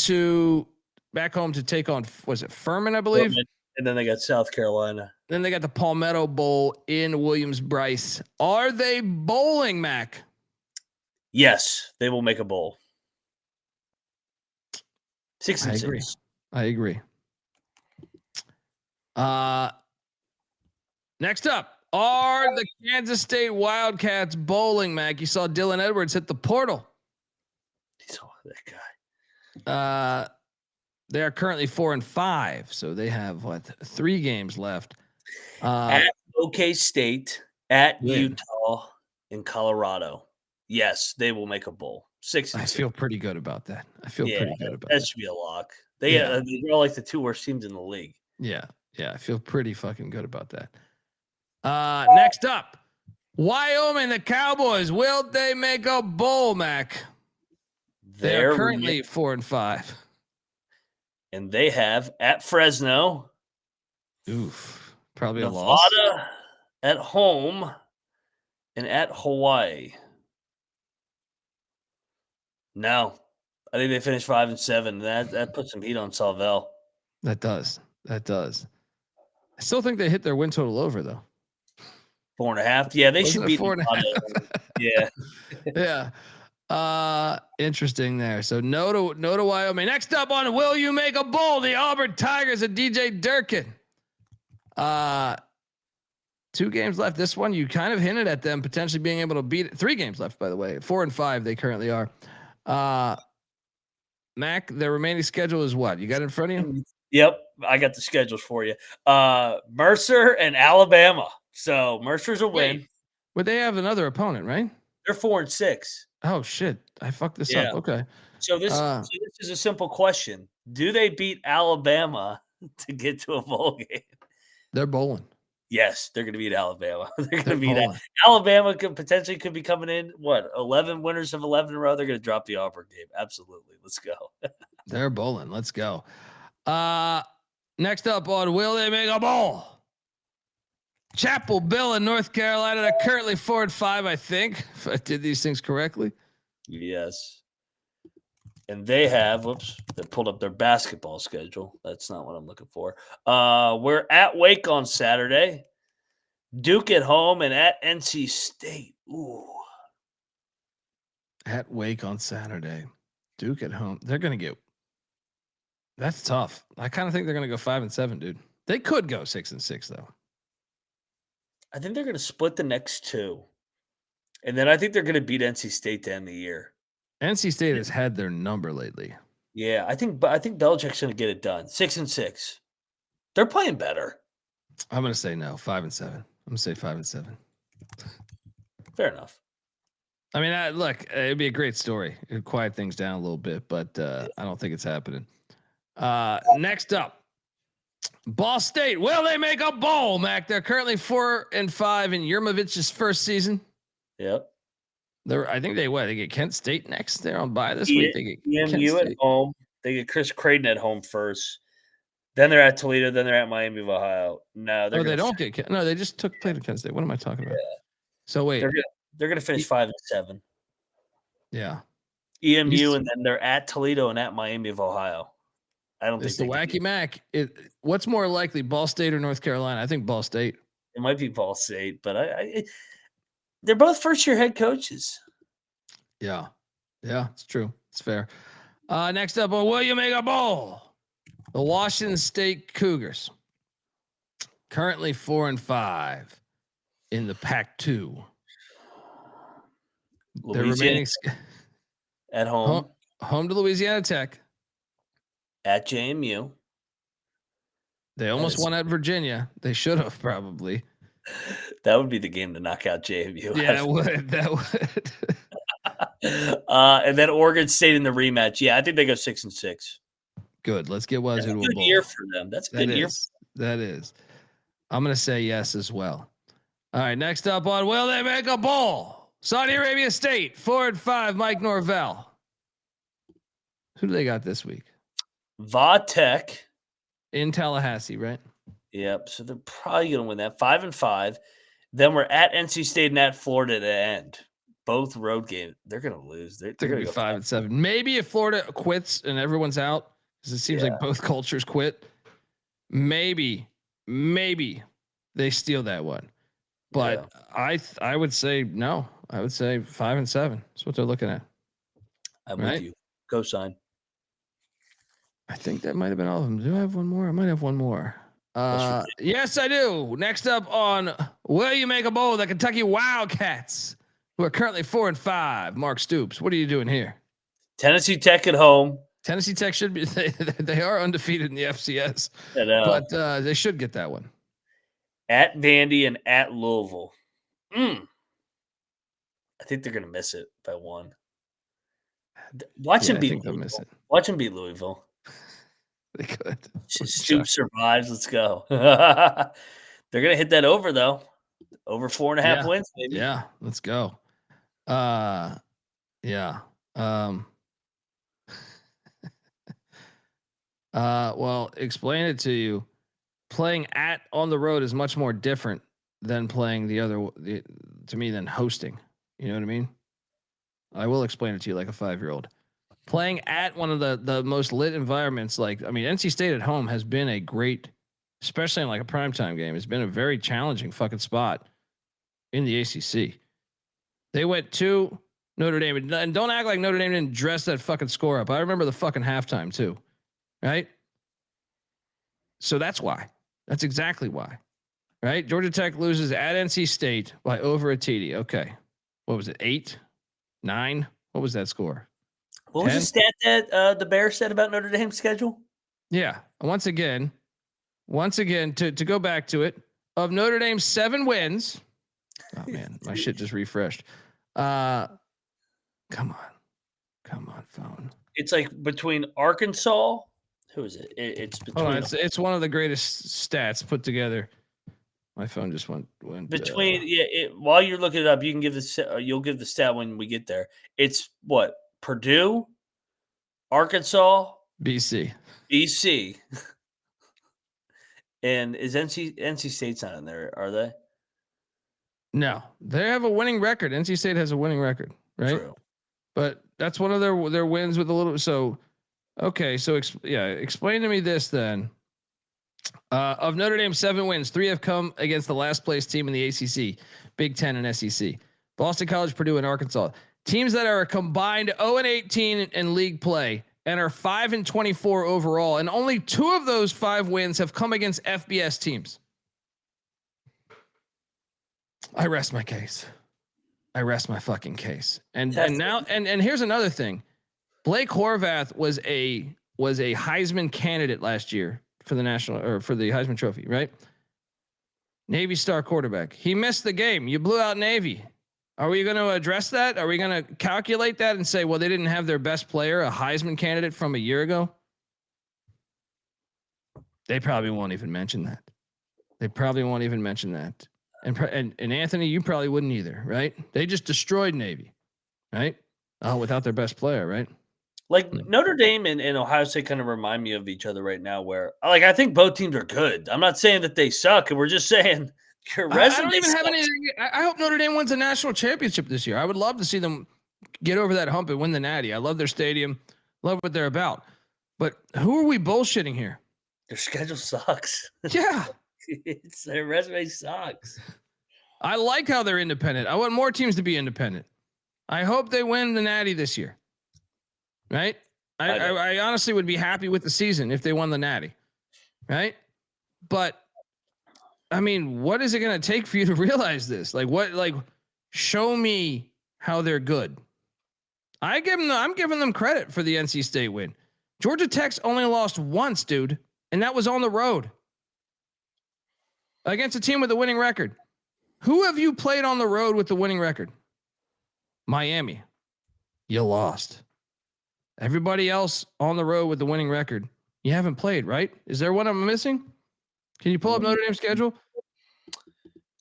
back home to take on, was it Furman, I believe? Furman. And then they got South Carolina. Then they got the Palmetto Bowl in Williams-Brice. Are they bowling, Mac? Yes, they will make a bowl. 6-6. I agree. Next up, are the Kansas State Wildcats bowling, Mac? You saw Dylan Edwards hit the portal. He saw that guy. They are currently 4-5, so they have 3 games left. At OK State, at Utah, and Colorado. Yes, they will make a bowl. 6-6. I feel pretty good about that. Pretty good about that. That should be a lock. They're like the 2 worst teams in the league. Yeah, I feel pretty fucking good about that. Next up, Wyoming, the Cowboys. Will they make a bowl, Mac? They are currently 4-5. And they have at Fresno. Oof. Probably Nevada, a loss. at home, and at Hawaii. No. I think they finished 5-7. That puts some heat on Salvell. That does. I still think they hit their win total over though. 4.5. Yeah, they should be 4.5. Yeah. Interesting there. So no to Wyoming. Next up on Will You Make a Bowl? The Auburn Tigers and DJ Durkin. 2 games left. This one you kind of hinted at them potentially being able to beat it. 3 games left, by the way. 4-5 they currently are. Mac, their remaining schedule is what? You got it in front of you? Yep, I got the schedules for you. Mercer and Alabama. So Mercer's a win. But they have another opponent, right? They're 4-6. Oh shit! I fucked this up. Okay. So this is a simple question: do they beat Alabama to get to a bowl game? They're bowling. Yes, they're going to beat Alabama. They're going to They're beat bowling. Alabama. Could be coming in. What 11 winners of 11 in a row? They're going to drop the Auburn game. Absolutely. Let's go. They're bowling. Let's go. Next up on Will They Make a Bowl? Chapel Bill in North Carolina. They're currently 4-5, I think, if I did these things correctly. Yes. And they have, they pulled up their basketball schedule. That's not what I'm looking for. We're at Wake on Saturday. Duke at home and at NC State. Ooh. At Wake on Saturday. Duke at home. They're going to get. That's tough. I kind of think they're going to go 5-7, dude. They could go 6-6 though. I think they're going to split the next two. And then I think they're going to beat NC State to end the year. NC State has had their number lately. Yeah, I think Belichick's going to get it done. 6-6. They're playing better. I'm going to say no, 5-7. I'm going to say 5-7. Fair enough. I mean, look, it'd be a great story. It'd quiet things down a little bit, but I don't think it's happening. Next up, Ball State. Will they make a bowl, Mac? They're currently 4-5 in Yurmovich's first season. Yep. I think they get Kent State next. They're on bye this week. They get EMU at home. They get Chris Creighton at home first. Then they're at Toledo. Then they're at Miami of Ohio. No, they don't get. No, they just played at Kent State. What am I talking about? Yeah. So wait, they're gonna finish 5-7. Yeah. EMU, and then they're at Toledo and at Miami of Ohio. I don't it's think the Wacky Mac. What's more likely, Ball State or North Carolina? I think Ball State. It might be Ball State, but they're both first-year head coaches. Yeah, it's true. It's fair. Next up, will you make a bowl? The Washington State Cougars, currently 4-5 in the Pac-2. They're remaining at home to Louisiana Tech. At JMU. They almost won at Virginia. They should have probably. That would be the game to knock out JMU. Yeah, that would. And then Oregon State in the rematch. Yeah, I think they go 6-6. Good. Let's get Wazoo to a bowl. Good year for them. That's a good year. That is. I'm going to say yes as well. All right. Next up on Will They Make a Bowl? Saudi Arabia State 4-5. Mike Norvell. Who do they got this week? Vatech in Tallahassee, right? Yep. So they're probably going to win that 5-5. Then we're at NC State and at Florida to end. Both road games. They're going to lose. They're going to be 5-7. Maybe if Florida quits and everyone's out, because it seems like both cultures quit. Maybe they steal that one. But I would say no. I would say 5-7. That's what they're looking at. I'm with you. Go sign. I think that might have been all of them. Do I have one more? I might have one more. Yes, I do. Next up on Will You Make a Bowl? The Kentucky Wildcats, who are currently 4-5. Mark Stoops, what are you doing here? Tennessee Tech at home. Tennessee Tech should be. They are undefeated in the FCS, but they should get that one. At Vandy and at Louisville. I think they're going to miss it by one. Watch them beat. I think they'll miss it. Watch them beat Louisville. They could. Stoops survives. Let's go. They're gonna hit that over though. Over 4.5 wins, maybe. Yeah, let's go. Well, explain it to you. Playing on the road is much more different than playing to me than hosting. You know what I mean? I will explain it to you like a 5-year-old. Playing at one of the most lit environments, NC State at home has been a great, especially in like a primetime game. It's been a very challenging fucking spot in the ACC. They went to Notre Dame, and don't act like Notre Dame didn't dress that fucking score up. I remember the fucking halftime too, right? So that's why. That's exactly why, right? Georgia Tech loses at NC State by over a TD. Okay, what was it? 8, 9? What was that score? What 10? Was the stat that the Bears said about Notre Dame's schedule? Yeah. Once again, to go back to it, of Notre Dame's 7 wins. Oh man, my shit just refreshed. Come on, phone. It's like between Arkansas. Who is it? It's between. It's one of the greatest stats put together My phone just went between while you're looking it up, you can give you'll give the stat when we get there. It's what? Purdue, Arkansas, BC. And is NC State's not in there, are they? No, they have a winning record. NC State has a winning record, right? True. But that's one of their wins with a little. So, okay, so explain to me this then. Of Notre Dame's 7 wins, 3 have come against the last place team in the ACC, Big Ten, and SEC. Boston College, Purdue, and Arkansas. Teams that are a combined 0-18 in league play and are 5-24 overall, and only 2 of those 5 wins have come against FBS teams. I rest my case. I rest my fucking case. And here's another thing. Blake Horvath was a Heisman candidate last year for the national or for the Heisman Trophy, right? Navy star quarterback. He missed the game. You blew out Navy. Are we going to address that? Are we going to calculate that and say, well, they didn't have their best player, a Heisman candidate from a year ago? They probably won't even mention that. And Anthony, you probably wouldn't either, right? They just destroyed Navy, right? Oh, without their best player, right? Like Notre Dame and Ohio State kind of remind me of each other right now. Where I think both teams are good. I'm not saying that they suck, and we're just saying your resume. I don't even have anything. I hope Notre Dame wins a national championship this year. I would love to see them get over that hump and win the Natty. I love their stadium, love what they're about. But who are we bullshitting here? Their schedule sucks. Yeah. Their resume sucks. I like how they're independent. I want more teams to be independent. I hope they win the Natty this year. Right? I honestly would be happy with the season if they won the Natty. Right? But I mean, what is it going to take for you to realize this? Show me how they're good. I'm giving them credit for the NC State win. Georgia Tech's only lost once, dude, and that was on the road against a team with a winning record. Who have you played on the road with the winning record? Miami. You lost. Everybody else on the road with the winning record, you haven't played, right? Is there one I'm missing? Can you pull up Notre Dame's schedule?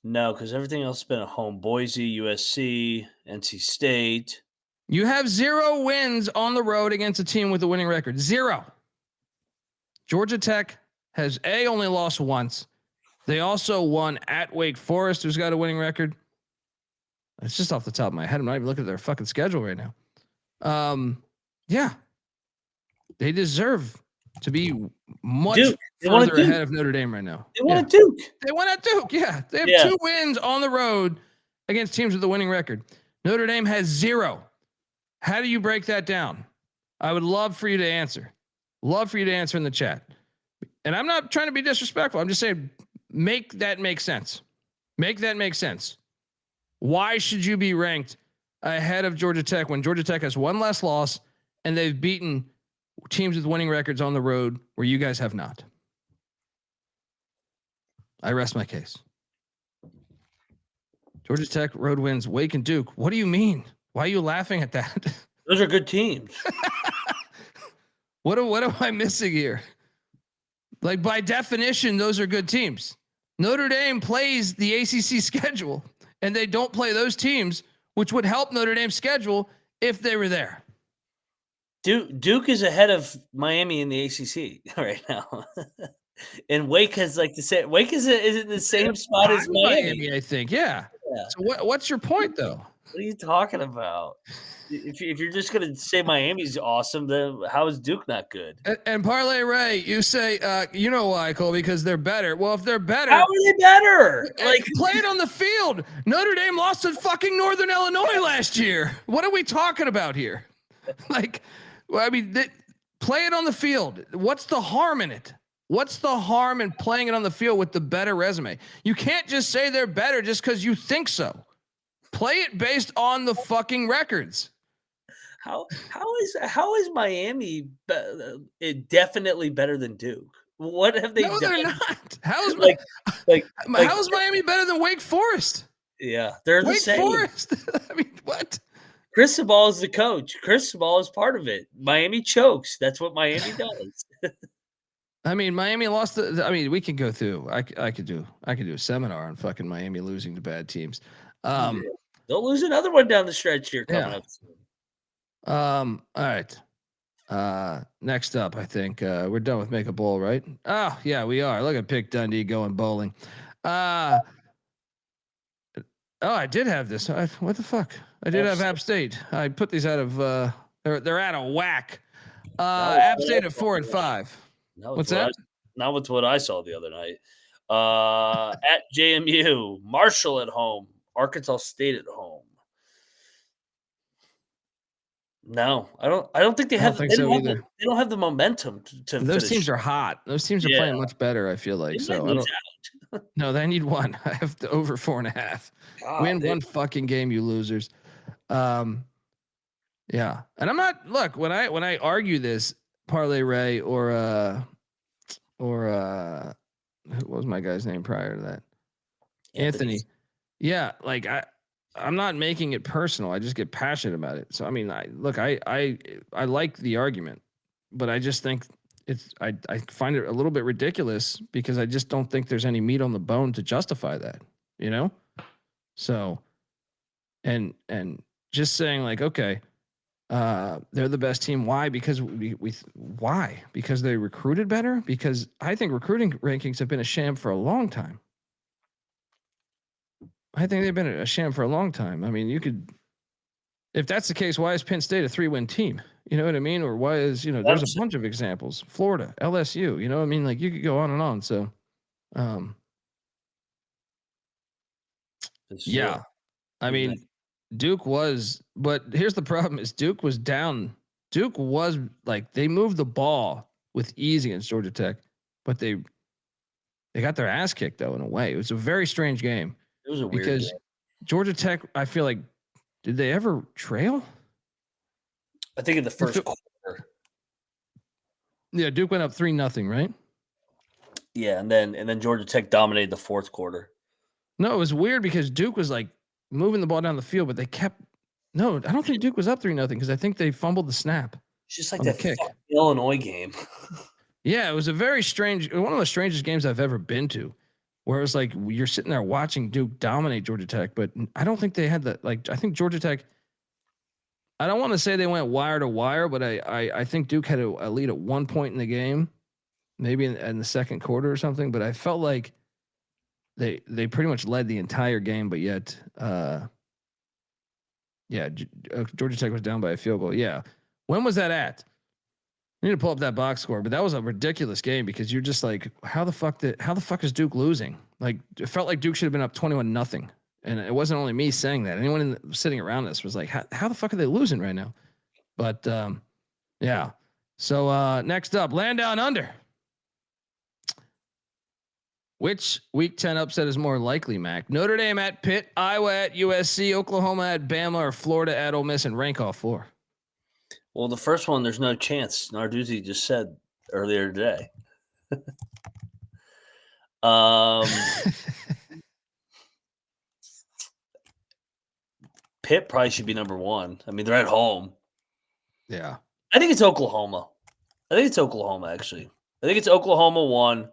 No, because everything else has been at home. Boise, USC, NC State. You have 0 wins on the road against a team with a winning record. 0. Georgia Tech has only lost once. They also won at Wake Forest, who's got a winning record. It's just off the top of my head. I'm not even looking at their fucking schedule right now. Yeah, they deserve to be much further ahead of Notre Dame right now. They won at Duke. They won at Duke. Yeah, they have 2 wins on the road against teams with a winning record. Notre Dame has 0. How do you break that down? I would love for you to answer. Love for you to answer in the chat. And I'm not trying to be disrespectful. I'm just saying, make that make sense. Make that make sense. Why should you be ranked ahead of Georgia Tech when Georgia Tech has 1 less loss and they've beaten teams with winning records on the road where you guys have not? I rest my case. Georgia Tech road wins Wake and Duke. What do you mean? Why are you laughing at that? Those are good teams. What am I missing here? Like, by definition, those are good teams. Notre Dame plays the ACC schedule, and they don't play those teams, which would help Notre Dame's schedule if they were there. Duke is ahead of Miami in the ACC right now. And Wake has Wake is in the same spot as Miami, I think. Yeah. So what's your point, though? What are you talking about? If you're just going to say Miami's awesome, then how is Duke not good? And Parlay Ray, you say, you know why, Cole? Because they're better. Well, if they're better, how are they better? Play it on the field. Notre Dame lost to fucking Northern Illinois last year. What are we talking about here? Play it on the field. What's the harm in it? What's the harm in playing it on the field with the better resume? You can't just say they're better just because you think so. Play it based on the fucking records. How is Miami definitely better than Duke? What have they done? No, they're not. How's Miami better than Wake Forest? Yeah, they're the same. Wake Forest. I mean, what? Cristobal is the coach. Cristobal is part of it. Miami chokes. That's what Miami does. I mean, Miami lost. We can go through. I could do a seminar on fucking Miami losing to bad teams. They'll lose another one down the stretch here coming up soon. All right. Next up, I think we're done with Make a Bowl, right? Oh yeah, we are. Look at Pick Dundee going bowling. I did have this. What the fuck? I did have App State. I put these out of. They're out of whack. App State at 4 and 5. What's that? Not with what I saw the other night. At JMU, Marshall at home, Arkansas State at home. No, I don't think they have. They don't have the momentum to those finish. Teams are hot. Those teams are playing much better. I feel like so. I don't. No, they need one. I have to over 4.5. Win one fucking game, you losers. Yeah, and I'm not. Look, when I argue this, Parlay Ray or what was my guy's name prior to that? Anthony. Yeah, like I'm not making it personal. I just get passionate about it. So I mean, I like the argument, but I just think I find it a little bit ridiculous because I just don't think there's any meat on the bone to justify that, you know? So and just saying like, okay, they're the best team. Why? Because why? Because they recruited better? Because I think recruiting rankings have been a sham for a long time. I think they've been a sham for a long time. I mean, if that's the case, why is Penn State a 3-win team? You know what I mean? Or why is, there's a bunch of examples. Florida, LSU, you know what I mean? Like you could go on and on. So, yeah, I mean, Duke was, but here's the problem is Duke was down. Duke was like, they moved the ball with ease against Georgia Tech, but they got their ass kicked though, in a way. It was a very strange game. It was a weird game. Georgia Tech, I feel like, did they ever trail? I think in the first quarter. Yeah, Duke went up 3-0, right? Yeah, and then Georgia Tech dominated the fourth quarter. No, it was weird because Duke was like moving the ball down the field, but they kept. No, I don't think Duke was up 3-0 because I think they fumbled the snap. It's just like that kick. Illinois game. Yeah, it was a very strange, one of the strangest games I've ever been to. Where it was like you're sitting there watching Duke dominate Georgia Tech, but I don't think they had that. Like I think Georgia Tech. I don't want to say they went wire to wire, but I think Duke had a lead at one point in the game, maybe in the second quarter or something. But I felt like they pretty much led the entire game, but yet, Georgia Tech was down by a field goal. Yeah, when was that at? I need to pull up that box score, but that was a ridiculous game because you're just like, how the fuck is Duke losing? Like it felt like Duke should have been up 21-0. And it wasn't only me saying that. Anyone sitting around us was like, how the fuck are they losing right now? But yeah. So next up, land down under. Which Week 10 upset is more likely, Mac? Notre Dame at Pitt, Iowa at USC, Oklahoma at Bama, or Florida at Ole Miss, and rank all four? Well, the first one, there's no chance. Narduzzi just said earlier today. Pitt probably should be number one. I mean, they're at home. Yeah. I think it's Oklahoma. Actually. I think it's Oklahoma 1,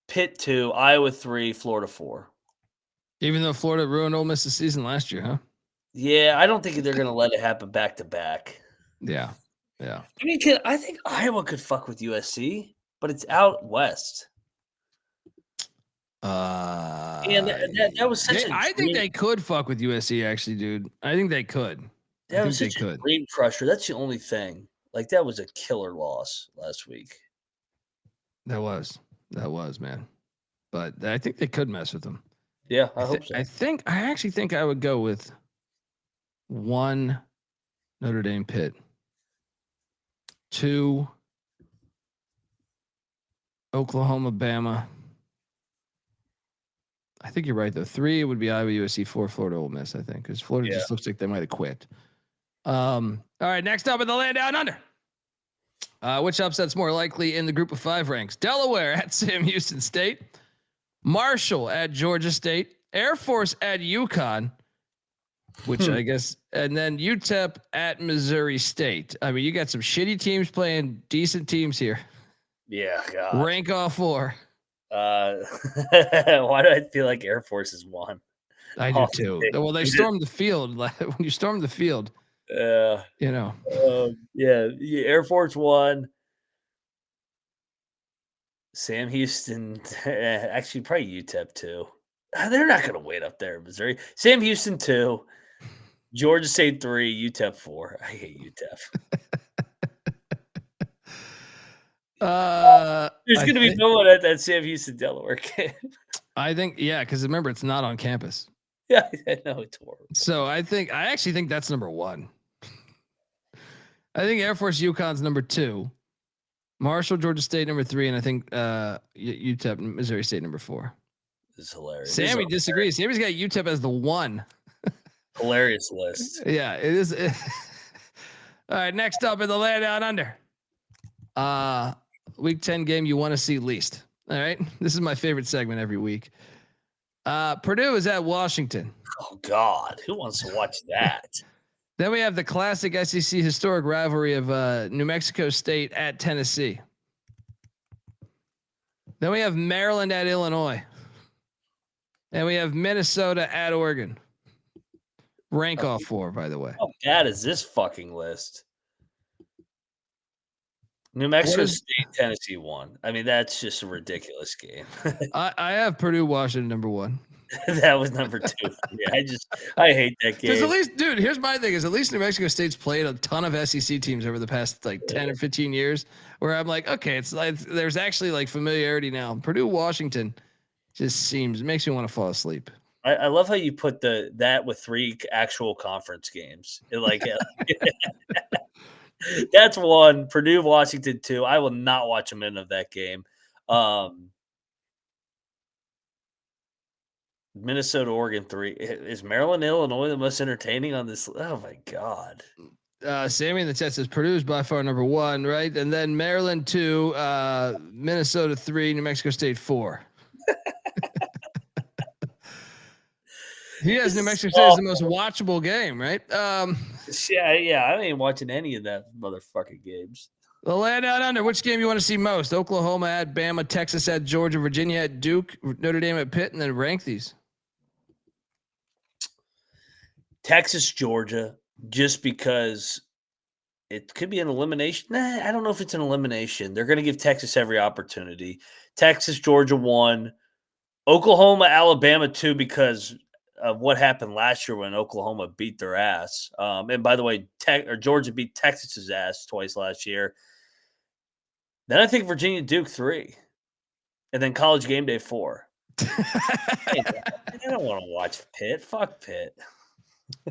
Pitt 2, Iowa 3, Florida 4. Even though Florida ruined Ole Miss's season last year, huh? Yeah, I don't think they're going to let it happen back to back. Yeah. Yeah. I mean, I think Iowa could fuck with USC, but it's out west. And that was such I think they could fuck with USC, actually, dude. I think they could. That was such a dream crusher. That's the only thing. Like, that was a killer loss last week. That was, man. But I think they could mess with them. Yeah, I hope so. I actually think I would go with 1 Notre Dame Pitt, 2 Oklahoma Bama. I think you're right though. 3 would be Iowa USC, 4 Florida Ole Miss. I think because Florida just looks like they might have quit. All right, next up in the land down under. Which upset's more likely in the group of 5 ranks? Delaware at Sam Houston State, Marshall at Georgia State, Air Force at UConn, which I guess, and then UTEP at Missouri State. I mean, you got some shitty teams playing decent teams here. Yeah, God. Rank all 4. Why do I feel like Air Force has won? I do too. Well, they stormed the field. When you storm the field, yeah, Air Force won. Sam Houston, actually, probably UTEP too. They're not going to wait up there in Missouri. Sam Houston 2, Georgia State 3, UTEP 4. I hate UTEP. There's going to be no one at that Sam Houston Delaware game. I think, because remember, it's not on campus. Yeah, I know, it's horrible. So I actually think that's number 1. I think Air Force UConn's number 2, Marshall Georgia State number 3, and I think UTEP Missouri State number 4. This is hilarious. Sammy disagrees. Sammy's got UTEP as the 1. Hilarious list. Yeah, it is. All right, next up in the Land Down Under. Week 10 game you want to see least. All right, this is my favorite segment every week. Purdue is at Washington. Oh God, who wants to watch that? Then we have the classic SEC historic rivalry of New Mexico State at Tennessee. Then we have Maryland at Illinois. And we have Minnesota at Oregon. Rank all 4, by the way. How bad is this fucking list? New Mexico State, Tennessee 1. I mean, that's just a ridiculous game. I have Purdue, Washington number 1. That was number 2. Yeah, I hate that game. Because at least, dude, here's my thing: is at least New Mexico State's played a ton of SEC teams over the past 10 or 15 years. Where I'm like, okay, it's like there's actually familiarity now. Purdue, Washington, just makes me want to fall asleep. I love how you put that with 3 actual conference games. That's 1. Purdue, Washington 2. I will not watch a minute of that game. Minnesota, Oregon 3. Is Maryland, Illinois the most entertaining on this? Oh my God. Sammy in the chat says Purdue is by far number 1, right? And then Maryland 2, Minnesota 3, New Mexico State 4. He has New Mexico State as the most watchable game, right? Yeah. I ain't watching any of that motherfucking games. The Land Down Under. Which game you want to see most? Oklahoma at Bama, Texas at Georgia, Virginia at Duke, Notre Dame at Pitt, and then rank these. Texas, Georgia, just because it could be an elimination. Nah, I don't know if it's an elimination. They're going to give Texas every opportunity. Texas, Georgia 1. Oklahoma, Alabama 2 because of what happened last year when Oklahoma beat their ass. And by the way, Georgia beat Texas's ass twice last year. Then I think Virginia, Duke 3. And then College Game Day 4. I don't want to watch Pitt. Fuck Pitt.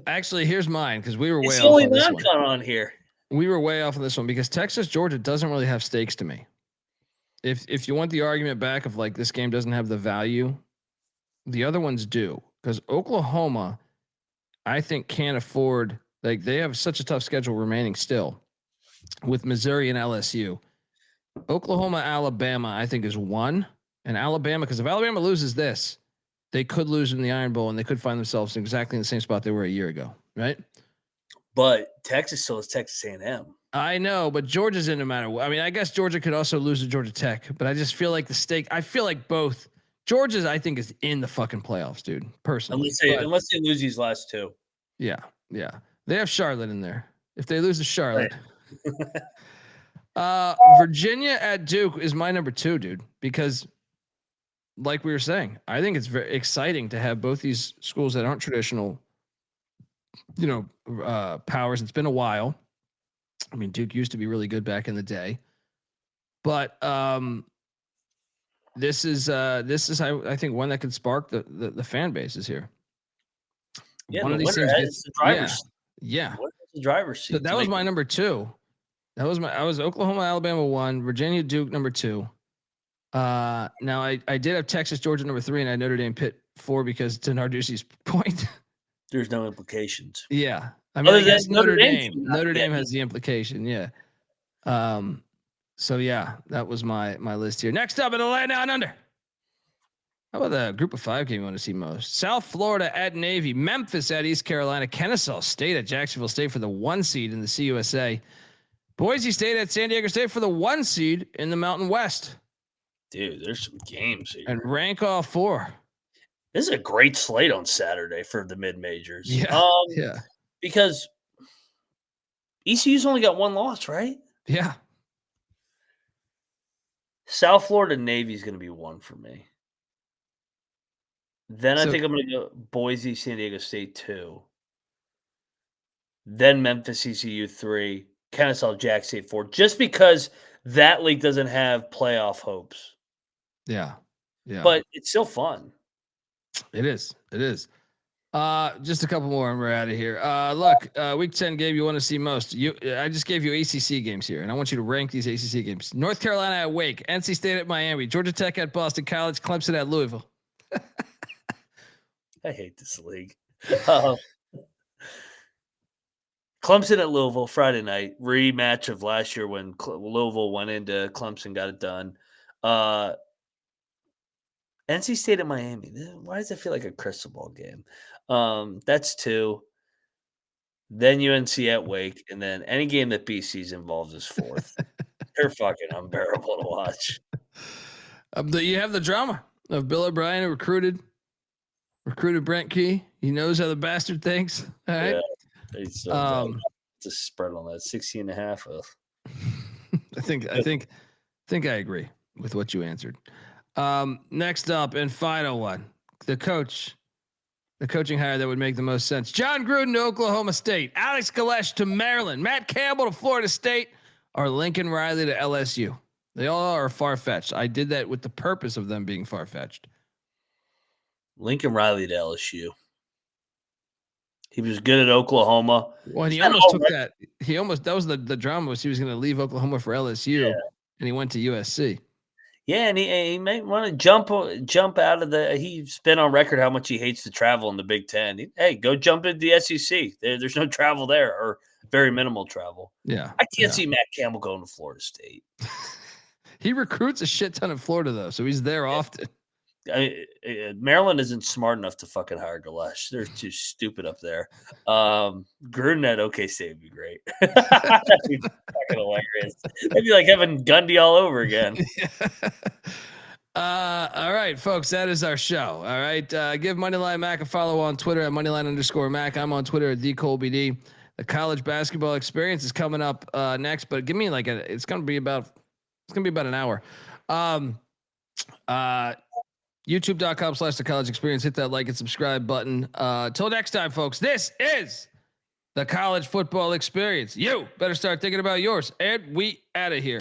Actually, here's mine because we were way it's off only on this one. On here. We were way off on this one because Texas, Georgia doesn't really have stakes to me. If you want the argument back of this game doesn't have the value, the other ones do. Because Oklahoma, I think, can't afford, they have such a tough schedule remaining still with Missouri and LSU. Oklahoma, Alabama, I think is 1. And Alabama, because if Alabama loses this, they could lose in the Iron Bowl and they could find themselves exactly in the same spot they were a year ago, right? But Texas still is Texas A&M. I know, but Georgia's in no matter what. I mean, I guess Georgia could also lose to Georgia Tech, but I just feel like the stake. I feel like both. Georgia's, I think, is in the fucking playoffs, dude. Personally, unless they lose these last 2. Yeah. They have Charlotte in there. If they lose to Charlotte, Virginia at Duke is my number 2, dude. Because, like we were saying, I think it's very exciting to have both these schools that aren't traditional, powers. It's been a while. I mean, Duke used to be really good back in the day, but this is I think one that could spark the fan bases here. Yeah, one of these things gets the driver's. Yeah. The driver's seat. So that was my number 2. I was Oklahoma, Alabama 1, Virginia, Duke number 2. Now I did have Texas, Georgia number 3, and I had Notre Dame, Pitt 4 because to Narduzzi's point, there's no implications. Yeah, I mean, I guess Notre Dame has the implication. Yeah. So yeah, that was my list here. Next up in the Land Down Under. How about the group of 5 game you want to see most? South Florida at Navy, Memphis at East Carolina, Kennesaw State at Jacksonville State for the 1 seed in the CUSA, Boise State at San Diego State for the 1 seed in the Mountain West. Dude, there's some games here. And rank all 4. This is a great slate on Saturday for the mid-majors. Yeah. Because ECU's only got 1 loss, right? Yeah. South Florida Navy is going to be 1 for me. Then I think I'm going to go Boise, San Diego State 2. Then Memphis, ECU 3. Kennesaw, Jack State 4. Just because that league doesn't have playoff hopes. Yeah. But it's still fun. It is. Just a couple more and we're out of here. Look, week 10 game you want to see most. I just gave you ACC games here, and I want you to rank these ACC games. North Carolina at Wake, NC State at Miami, Georgia Tech at Boston College, Clemson at Louisville. I hate this league. Clemson at Louisville Friday night, rematch of last year when Louisville went into Clemson, got it done. NC State at Miami. Why does it feel like a crystal ball game? That's 2. Then UNC at Wake, and then any game that BC's involved is 4th. They're fucking unbearable to watch. You have the drama of Bill O'Brien who recruited Brent Key. He knows how the bastard thinks. All right. Yeah, he's just spread on that 16.5. I think I agree with what you answered. Next up and final one, the coaching hire that would make the most sense. John Gruden to Oklahoma State, Alex Galesh to Maryland, Matt Campbell to Florida State, or Lincoln Riley to LSU. They all are far-fetched. I did that with the purpose of them being far-fetched. Lincoln Riley to LSU. He was good at Oklahoma. Well, he almost took that. That was the drama was he was going to leave Oklahoma for LSU, and he went to USC. Yeah, and he might want to jump out of the. He's been on record how much he hates to travel in the Big Ten. Hey, go jump into the SEC. There's no travel there, or very minimal travel. Yeah, I can't see Matt Campbell going to Florida State. He recruits a shit ton in Florida though, so he's there often. Maryland isn't smart enough to fucking hire Galesh. They're too stupid up there. Gruden at OK State would be great. That'd be fucking hilarious. That'd be like having Gundy all over again. All right, folks, that is our show. All right, give Moneyline Mac a follow on Twitter at Moneyline_Mac. I'm on Twitter at DColBD. The college basketball experience is coming up next, but give me it's gonna be about an hour. YouTube.com/The College Experience. Hit that like and subscribe button. Till next time, folks. This is the College Football Experience. You better start thinking about yours. And we out of here.